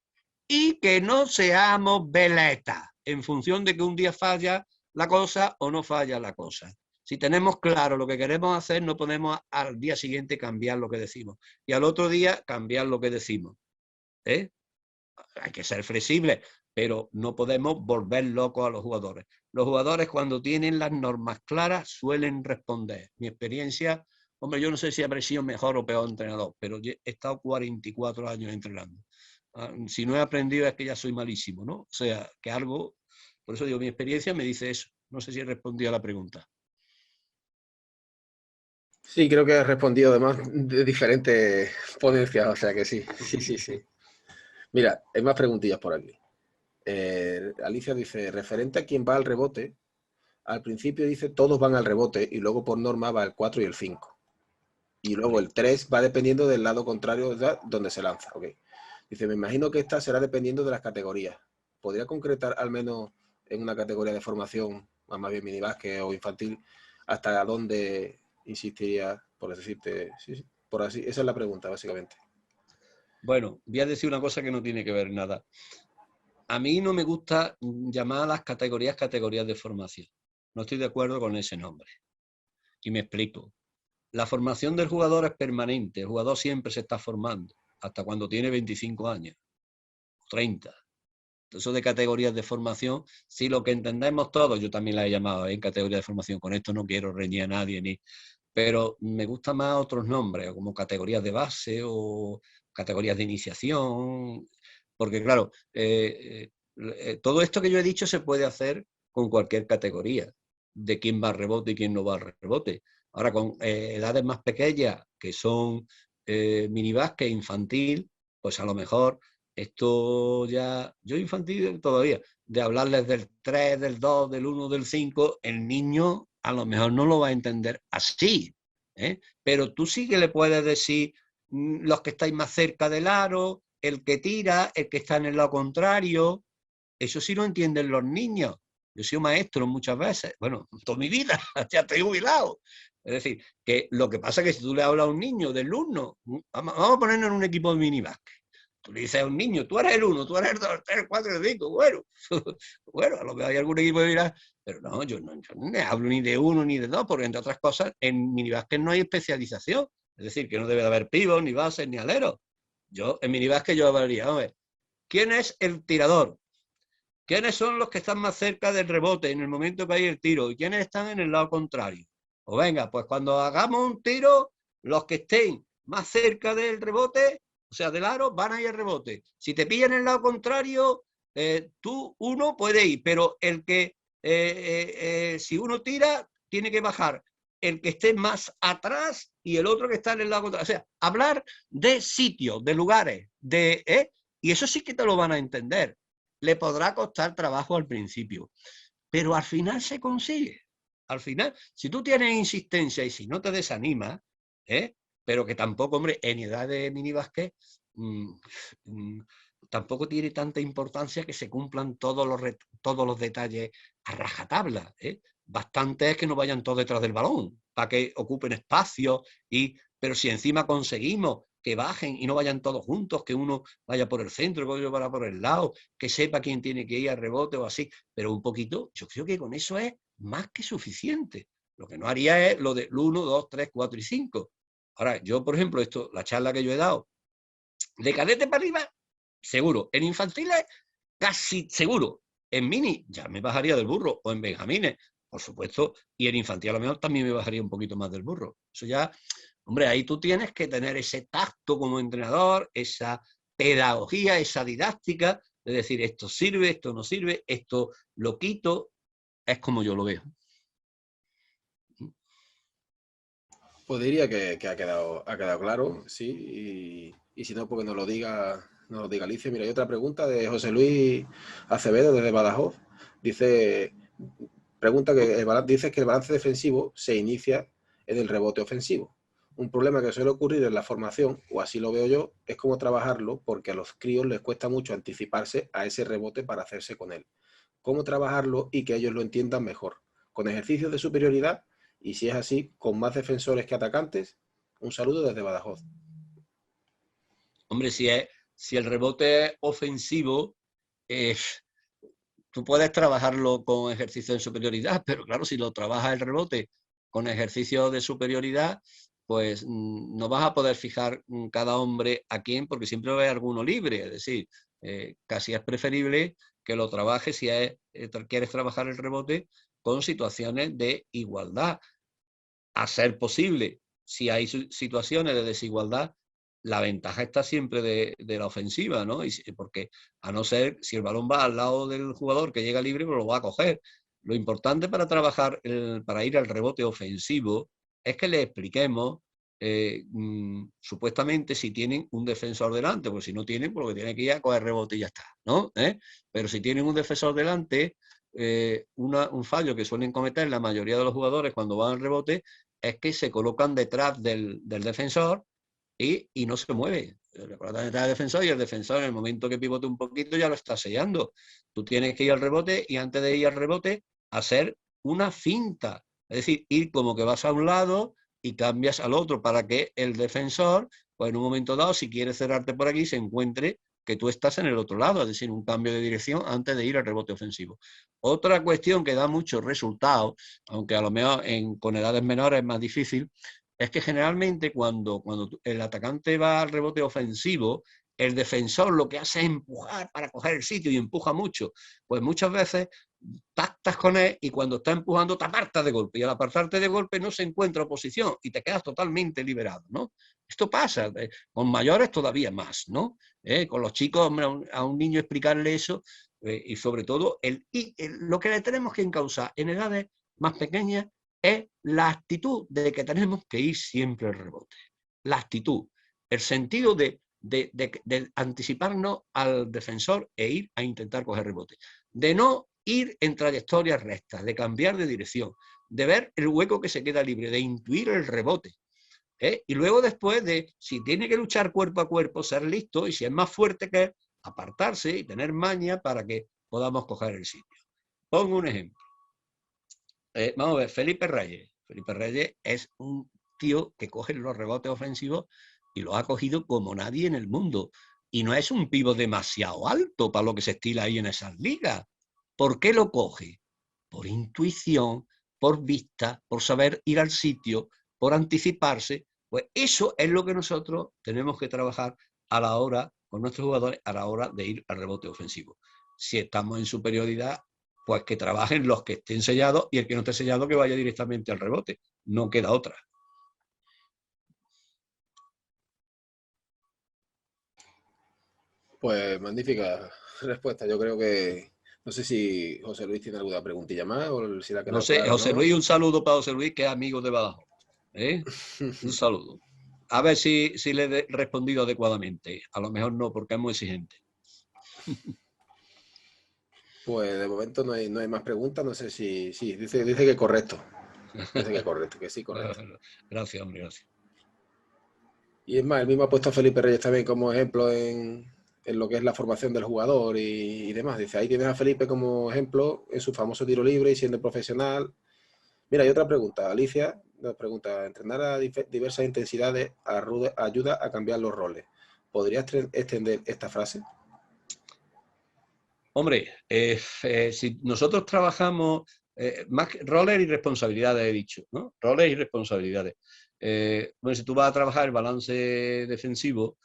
A: y que no seamos veletas en función de que un día falla la cosa o no falla la cosa. Si tenemos claro lo que queremos hacer, no podemos al día siguiente cambiar lo que decimos y al otro día cambiar lo que decimos. Hay que ser flexibles, pero no podemos volver locos a los jugadores. Los jugadores, cuando tienen las normas claras, suelen responder. Mi experiencia, hombre, yo no sé si habré sido mejor o peor entrenador, pero he estado 44 años entrenando. Si no he aprendido es que ya soy malísimo, ¿no? O sea, que algo, por eso digo, mi experiencia me dice eso. No sé si he respondido a la pregunta.
B: Sí, creo que has respondido además de diferentes ponencias, o sea que sí. Mira, hay más preguntillas por aquí. Alicia dice, referente a quién va al rebote, al principio dice todos van al rebote y luego por norma va el 4 y el 5. Y luego el 3 va dependiendo del lado contrario donde se lanza. Okay. Dice, me imagino que esta será dependiendo de las categorías. ¿Podría concretar al menos en una categoría de formación, más bien minibásquet o infantil, hasta dónde insistiría, por decirte? Sí, por así, esa es la pregunta, básicamente.
A: Bueno, voy a decir una cosa que no tiene que ver nada. A mí no me gusta llamar a las categorías de formación. No estoy de acuerdo con ese nombre. Y me explico. La formación del jugador es permanente. El jugador siempre se está formando, hasta cuando tiene 25 años, 30. Eso de categorías de formación, si lo que entendemos todos, yo también la he llamado en categoría de formación, con esto no quiero reñir a nadie, pero me gustan más otros nombres, como categorías de base o categorías de iniciación, porque claro, todo esto que yo he dicho se puede hacer con cualquier categoría, de quién va al rebote y quién no va al rebote. Ahora, con edades más pequeñas, que son minibásquet infantil, pues a lo mejor esto ya, yo infantil todavía, de hablarles del 3, del 2, del 1, del 5, el niño a lo mejor no lo va a entender así, pero tú sí que le puedes decir los que estáis más cerca del aro, el que tira, el que está en el lado contrario, eso sí lo entienden los niños. Yo he sido maestro muchas veces, bueno, toda mi vida, ya estoy jubilado. Es decir, que lo que pasa es que si tú le hablas a un niño del 1, vamos a ponernos en un equipo de minibásquet. Tú le dices a un niño, tú eres el 1, tú eres el 2, el 3, el 4, el 5, bueno, bueno, a lo mejor hay algún equipo que dirá, pero no, yo no hablo ni de 1 ni de 2, porque entre otras cosas, en minibásquet no hay especialización. Es decir, que no debe de haber pivos, ni bases, ni aleros. Yo, en minibásquet yo hablaría, a ver, ¿quién es el tirador? ¿Quiénes son los que están más cerca del rebote en el momento que hay el tiro? ¿Y quiénes están en el lado contrario? O venga, pues cuando hagamos un tiro, los que estén más cerca del rebote, o sea, del aro, van a ir al rebote. Si te pillan en el lado contrario, tú, uno puede ir, pero el que, si uno tira, tiene que bajar el que esté más atrás y el otro que está en el lado contrario. O sea, hablar de sitios, de lugares, y eso sí que te lo van a entender. Le podrá costar trabajo al principio, pero al final se consigue. Al final, si tú tienes insistencia y si no te desanimas, pero que tampoco, hombre, en edad de minibásquet, tampoco tiene tanta importancia que se cumplan todos los detalles a rajatabla. Bastante es que no vayan todos detrás del balón, para que ocupen espacio, pero si encima conseguimos que bajen y no vayan todos juntos, que uno vaya por el centro, que otro vaya por el lado, que sepa quién tiene que ir al rebote o así, pero un poquito, yo creo que con eso es más que suficiente. Lo que no haría es lo de 1, 2, 3, 4 y 5. Ahora, yo, por ejemplo, la charla que yo he dado, de cadete para arriba, seguro. En infantiles, casi seguro. En mini, ya me bajaría del burro, o en benjamines, por supuesto, y en infantil a lo mejor también me bajaría un poquito más del burro. Eso ya, hombre, ahí tú tienes que tener ese tacto como entrenador, esa pedagogía, esa didáctica, de decir, esto sirve, esto no sirve, esto lo quito, es como yo lo veo.
B: Pues diría que ha quedado claro, sí, y si no, porque nos lo diga Alicia. Mira, hay otra pregunta de José Luis Acevedo desde Badajoz. Dice, dice que el balance defensivo se inicia en el rebote ofensivo. Un problema que suele ocurrir en la formación, o así lo veo yo, es cómo trabajarlo, porque a los críos les cuesta mucho anticiparse a ese rebote para hacerse con él. ¿Cómo trabajarlo y que ellos lo entiendan mejor? ¿Con ejercicios de superioridad? Y si es así, con más defensores que atacantes. Un saludo desde Badajoz.
A: Hombre, si el rebote es ofensivo, tú puedes trabajarlo con ejercicios de superioridad, pero claro, si lo trabajas el rebote con ejercicios de superioridad, pues no vas a poder fijar cada hombre a quién, porque siempre va a haber alguno libre. Es decir, casi es preferible que lo trabajes si quieres trabajar el rebote con situaciones de igualdad. A ser posible, si hay situaciones de desigualdad, la ventaja está siempre de la ofensiva, ¿no? Porque a no ser, si el balón va al lado del jugador que llega libre, pues lo va a coger. Lo importante para trabajar, para ir al rebote ofensivo, es que le expliquemos supuestamente si tienen un defensor delante, porque si no tienen, pues lo que tienen que ir a coger rebote y ya está, ¿no? Pero si tienen un defensor delante, un fallo que suelen cometer la mayoría de los jugadores cuando van al rebote es que se colocan detrás del defensor y no se mueve. Le colocan detrás del defensor y el defensor en el momento que pivote un poquito ya lo está sellando. Tú tienes que ir al rebote y antes de ir al rebote hacer una finta. Es decir, ir como que vas a un lado y cambias al otro para que el defensor, pues en un momento dado, si quiere cerrarte por aquí, se encuentre que tú estás en el otro lado, es decir, un cambio de dirección antes de ir al rebote ofensivo. Otra cuestión que da muchos resultados, aunque a lo mejor con edades menores es más difícil, es que generalmente cuando el atacante va al rebote ofensivo, el defensor lo que hace es empujar para coger el sitio y empuja mucho. Pues muchas veces pactas con él y cuando está empujando te apartas de golpe y al apartarte de golpe no se encuentra oposición y te quedas totalmente liberado, ¿no? Esto pasa, con mayores todavía más, ¿no? Con los chicos, hombre, a un niño explicarle eso y sobre todo lo que le tenemos que encauzar en edades más pequeñas es la actitud de que tenemos que ir siempre al rebote. La actitud, el sentido de anticiparnos al defensor e ir a intentar coger rebote. De no ir en trayectorias rectas, de cambiar de dirección, de ver el hueco que se queda libre, de intuir el rebote. Y luego después de, si tiene que luchar cuerpo a cuerpo, ser listo y si es más fuerte que él, apartarse y tener maña para que podamos coger el sitio. Pongo un ejemplo. Vamos a ver, Felipe Reyes. Felipe Reyes es un tío que coge los rebotes ofensivos y los ha cogido como nadie en el mundo. Y no es un pivo demasiado alto para lo que se estila ahí en esas ligas. ¿Por qué lo coge? Por intuición, por vista, por saber ir al sitio, por anticiparse. Pues eso es lo que nosotros tenemos que trabajar a la hora, con nuestros jugadores, a la hora de ir al rebote ofensivo. Si estamos en superioridad, pues que trabajen los que estén sellados y el que no esté sellado que vaya directamente al rebote. No queda otra.
B: Pues magnífica respuesta. Yo creo que, no sé si José Luis tiene alguna preguntilla más o si la ha
A: No
B: quedado
A: sé,
B: claro,
A: José
B: ¿no?
A: Luis, un saludo para José Luis, que es amigo de Badajoz. Un saludo. A ver si le he respondido adecuadamente. A lo mejor no, porque es muy exigente.
B: Pues de momento no hay más preguntas. No sé si dice que correcto. Dice que correcto, que sí, correcto.
A: Gracias, hombre, gracias.
B: Y es más, él mismo ha puesto a Felipe Reyes también como ejemplo en lo que es la formación del jugador y demás. Dice, ahí tienes a Felipe como ejemplo en su famoso tiro libre y siendo profesional. Mira, hay otra pregunta. Alicia nos pregunta, entrenar a diversas intensidades ayuda a cambiar los roles. ¿Podrías extender esta frase?
A: Hombre, si nosotros trabajamos más roles y responsabilidades, he dicho, ¿no? Roles y responsabilidades. Bueno, si tú vas a trabajar el balance defensivo,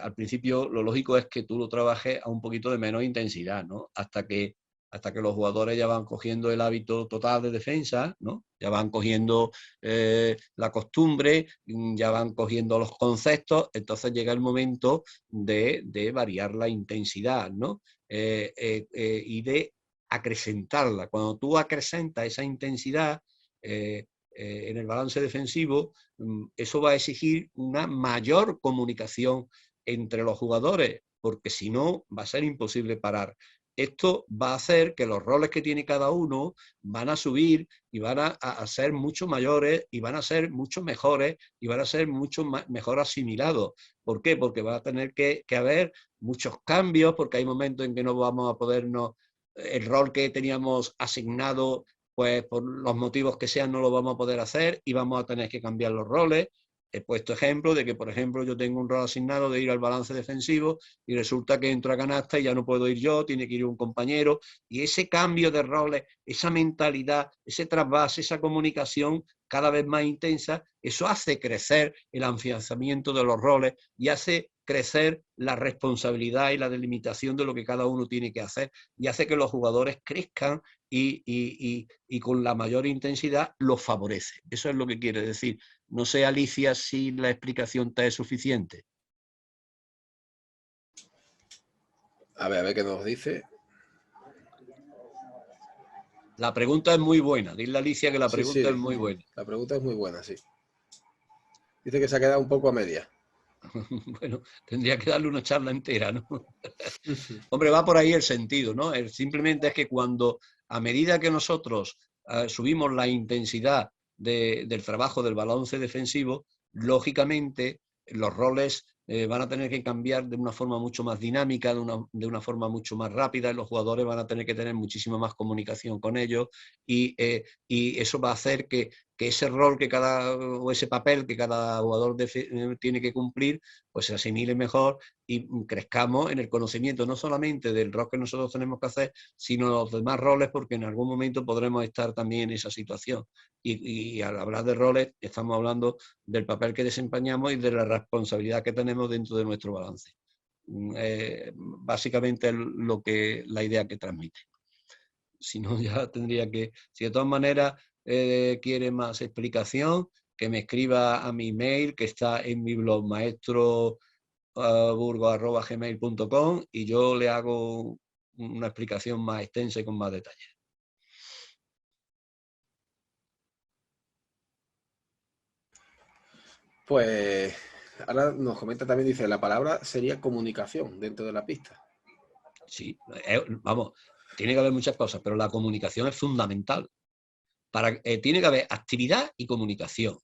A: al principio lo lógico es que tú lo trabajes a un poquito de menos intensidad, ¿no? Hasta que hasta que los jugadores ya van cogiendo el hábito total de defensa, ¿no? Ya van cogiendo la costumbre, ya van cogiendo los conceptos, entonces llega el momento de variar la intensidad, ¿no? Y de acrecentarla. Cuando tú acrecentas esa intensidad en el balance defensivo, eso va a exigir una mayor comunicación entre los jugadores, porque si no va a ser imposible parar. Esto va a hacer que los roles que tiene cada uno van a subir y van a ser mucho mayores y van a ser mucho mejores y van a ser mucho mejor asimilados. ¿Por qué? Porque va a tener que haber muchos cambios, porque hay momentos en que no vamos a podernos, el rol que teníamos asignado, pues por los motivos que sean no lo vamos a poder hacer y vamos a tener que cambiar los roles. He puesto ejemplo de que, por ejemplo, yo tengo un rol asignado de ir al balance defensivo y resulta que entro a canasta y ya no puedo ir yo, tiene que ir un compañero. Y ese cambio de roles, esa mentalidad, ese trasvase, esa comunicación cada vez más intensa, eso hace crecer el afianzamiento de los roles y hace crecer la responsabilidad y la delimitación de lo que cada uno tiene que hacer y hace que los jugadores crezcan y con la mayor intensidad los favorece. Eso es lo que quiere decir. No sé, Alicia, si la explicación te es suficiente.
B: A ver qué nos dice.
A: La pregunta es muy buena. Dile a Alicia que la pregunta es muy buena.
B: La pregunta es muy buena, sí. Dice que se ha quedado un poco a media.
A: Bueno, tendría que darle una charla entera, ¿no? Hombre, va por ahí el sentido, ¿no? Simplemente es que cuando, a medida que nosotros subimos la intensidad del trabajo del balance defensivo, lógicamente los roles van a tener que cambiar de una forma mucho más dinámica, de una forma mucho más rápida, y los jugadores van a tener que tener muchísima más comunicación con ellos y eso va a hacer que ese rol o ese papel que cada jugador tiene que cumplir, pues se asimile mejor y crezcamos en el conocimiento no solamente del rol que nosotros tenemos que hacer, sino los demás roles, porque en algún momento podremos estar también en esa situación. Y al hablar de roles, estamos hablando del papel que desempeñamos y de la responsabilidad que tenemos dentro de nuestro balance. Básicamente es la idea que transmite. Si no, ya tendría que... Si de todas maneras quiere más explicación, que me escriba a mi email, que está en mi blog, maestroburgo@gmail.com, y yo le hago una explicación más extensa y con más detalle.
B: Pues ahora nos comenta también, dice, la palabra sería comunicación dentro de la pista.
A: Sí, vamos, tiene que haber muchas cosas, pero la comunicación es fundamental. Tiene que haber actividad y comunicación.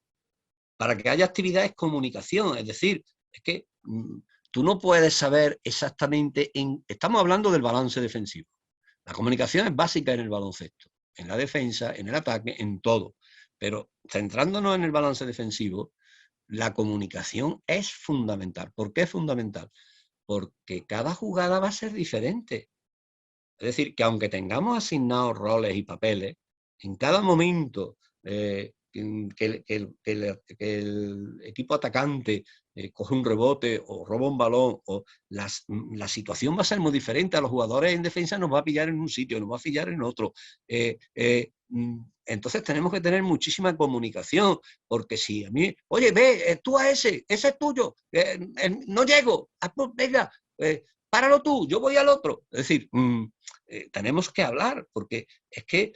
A: Para que haya actividad es comunicación, es decir, es que tú no puedes saber exactamente Estamos hablando del balance defensivo. La comunicación es básica en el baloncesto, en la defensa, en el ataque, en todo. Pero centrándonos en el balance defensivo, la comunicación es fundamental. ¿Por qué es fundamental? Porque cada jugada va a ser diferente. Es decir, que aunque tengamos asignados roles y papeles, en cada momento que el equipo atacante coge un rebote o roba un balón, la situación va a ser muy diferente. A los jugadores en defensa nos va a pillar en un sitio, nos va a pillar en otro. Entonces tenemos que tener muchísima comunicación, porque si a mí, oye, ve, tú a ese es tuyo, no llego, venga, páralo tú, yo voy al otro. Es decir, tenemos que hablar, porque es que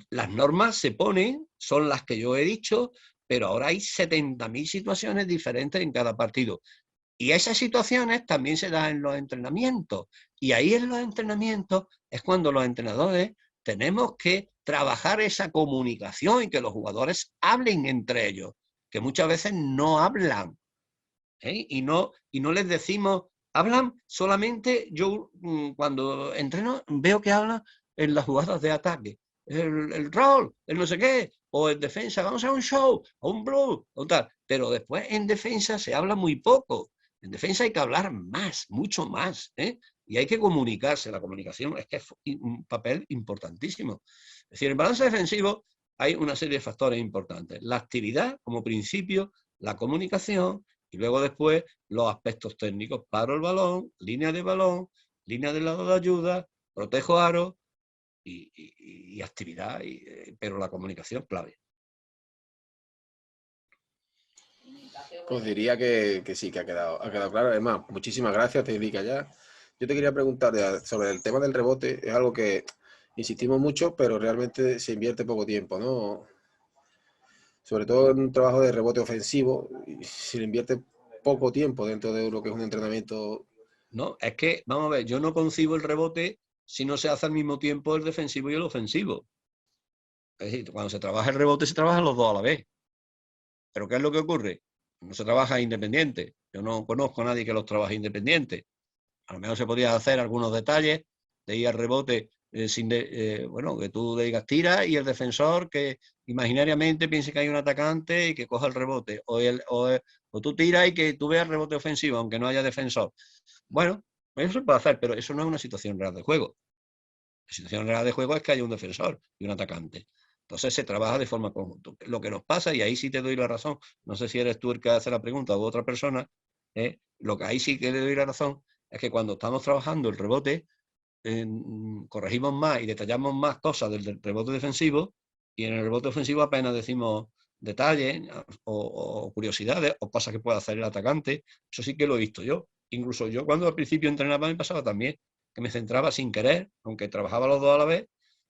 A: las normas se ponen, son las que yo he dicho, pero ahora hay 70.000 situaciones diferentes en cada partido. Y esas situaciones también se dan en los entrenamientos. Y ahí en los entrenamientos es cuando los entrenadores tenemos que trabajar esa comunicación y que los jugadores hablen entre ellos, que muchas veces no hablan. Y no les decimos, hablan solamente, yo cuando entreno veo que hablan en las jugadas de ataque, el rol, el no sé qué, o en defensa, vamos a un show, a un blue, o tal, pero después en defensa se habla muy poco. En defensa hay que hablar más, mucho más, y hay que comunicarse. La comunicación es que es un papel importantísimo. Es decir, en balance defensivo hay una serie de factores importantes. La actividad como principio, la comunicación, y luego después los aspectos técnicos. Paro el balón, línea del lado de ayuda, protejo aro, y actividad, pero la comunicación clave.
B: Pues diría que sí, que ha quedado claro. Además, muchísimas gracias, te dedica ya. Yo te quería preguntar sobre el tema del rebote. Es algo que insistimos mucho, pero realmente se invierte poco tiempo, ¿no? Sobre todo en un trabajo de rebote ofensivo, se le invierte poco tiempo dentro de lo que es un entrenamiento.
A: No, es que, vamos a ver, yo no concibo el rebote si no se hace al mismo tiempo el defensivo y el ofensivo. Es decir, cuando se trabaja el rebote, se trabajan los dos a la vez. ¿Pero qué es lo que ocurre? No se trabaja independiente. Yo no conozco a nadie que los trabaje independiente. A lo mejor se podría hacer algunos detalles de ir al rebote bueno, que tú le digas tira y el defensor que imaginariamente piense que hay un atacante y que coja el rebote. O tú tiras y que tú veas el rebote ofensivo, aunque no haya defensor. Bueno, eso se puede hacer, pero eso no es una situación real de juego. La situación real de juego es que haya un defensor y un atacante. Entonces se trabaja de forma conjunta. Lo que nos pasa, y ahí sí te doy la razón, no sé si eres tú el que hace la pregunta u otra persona, lo que ahí sí que le doy la razón es que cuando estamos trabajando el rebote, corregimos más y detallamos más cosas del rebote defensivo, y en el rebote ofensivo apenas decimos detalles o curiosidades o cosas que puede hacer el atacante. Eso sí que lo he visto yo. Incluso yo cuando al principio entrenaba me pasaba también que me centraba sin querer, aunque trabajaba los dos a la vez,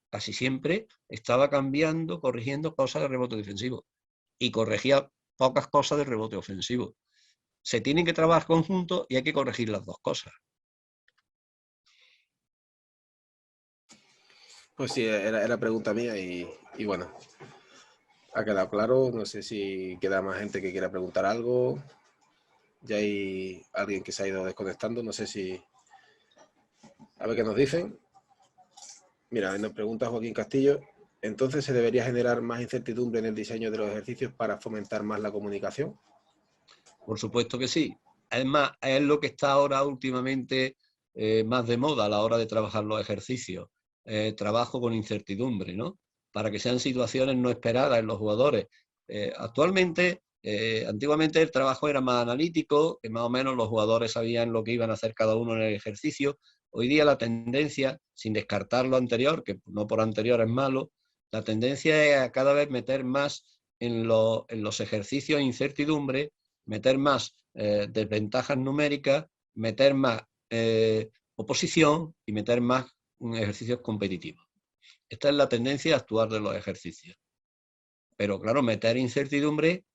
A: casi siempre estaba cambiando, corrigiendo cosas de rebote defensivo y corregía pocas cosas de rebote ofensivo. Se tienen que trabajar conjuntos y hay que corregir las dos cosas.
B: Pues sí, era pregunta mía y bueno, ha quedado claro. No sé si queda más gente que quiera preguntar algo. Ya hay alguien que se ha ido desconectando, no sé si... A ver qué nos dicen. Mira, nos pregunta Joaquín Castillo. Entonces, ¿se debería generar más incertidumbre en el diseño de los ejercicios para fomentar más la comunicación?
A: Por supuesto que sí. Además, es lo que está ahora últimamente más de moda a la hora de trabajar los ejercicios. Trabajo con incertidumbre, ¿no? Para que sean situaciones no esperadas en los jugadores. Antiguamente el trabajo era más analítico, que más o menos los jugadores sabían lo que iban a hacer cada uno en el ejercicio. Hoy día la tendencia, sin descartar lo anterior, que no por anterior es malo, la tendencia es a cada vez meter más en los ejercicios incertidumbre, meter más desventajas numéricas, meter más oposición y meter más ejercicios competitivos. Esta es la tendencia actual de los ejercicios. Pero claro, meter incertidumbre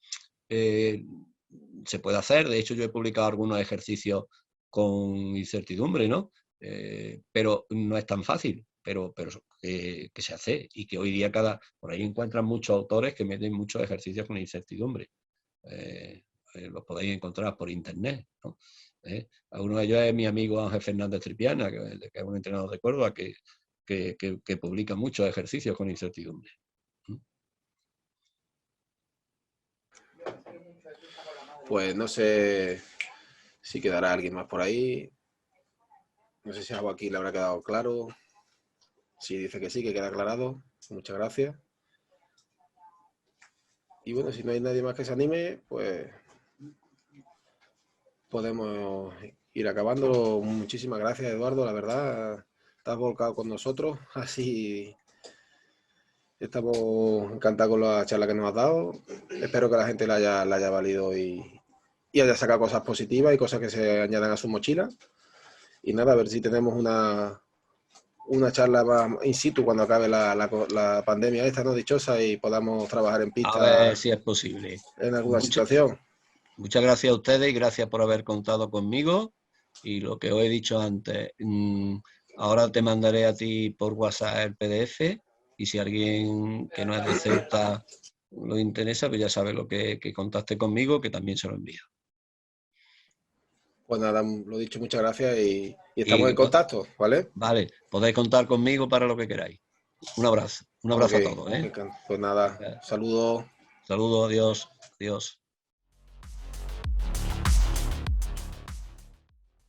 A: se puede hacer. De hecho, yo he publicado algunos ejercicios con incertidumbre, ¿no? Pero no es tan fácil, pero que se hace y que hoy día por ahí encuentran muchos autores que meten muchos ejercicios con incertidumbre. Los podéis encontrar por internet, ¿no? Uno de ellos es mi amigo Ángel Fernández Tripiana, que es un entrenador de Córdoba que publica muchos ejercicios con incertidumbre.
B: Pues no sé si quedará alguien más por ahí. No sé si a Joaquín le habrá quedado claro. Si dice que sí, que queda aclarado. Muchas gracias. Y bueno, si no hay nadie más que se anime, pues podemos ir acabando. Muchísimas gracias, Eduardo. La verdad, estás volcado con nosotros. Así estamos encantados con la charla que nos has dado. Espero que la gente la haya valido y haya sacado cosas positivas y cosas que se añadan a su mochila. Y nada, a ver si tenemos una charla más in situ cuando acabe la pandemia esta, ¿no? Dichosa, y podamos trabajar en
A: A ver
B: pista
A: si es posible.
B: en alguna situación.
A: Muchas gracias a ustedes y gracias por haber contado conmigo. Y lo que os he dicho antes, ahora te mandaré a ti por WhatsApp el PDF y si alguien que no es de Ceuta lo interesa, pues ya sabe que contacte conmigo, que también se lo envío.
B: Pues nada, lo dicho, muchas gracias y estamos en contacto, ¿vale?
A: Vale, podéis contar conmigo para lo que queráis. Un abrazo
B: Ok,
A: a todos.
B: pues nada, saludos.
A: Saludos, adiós, adiós.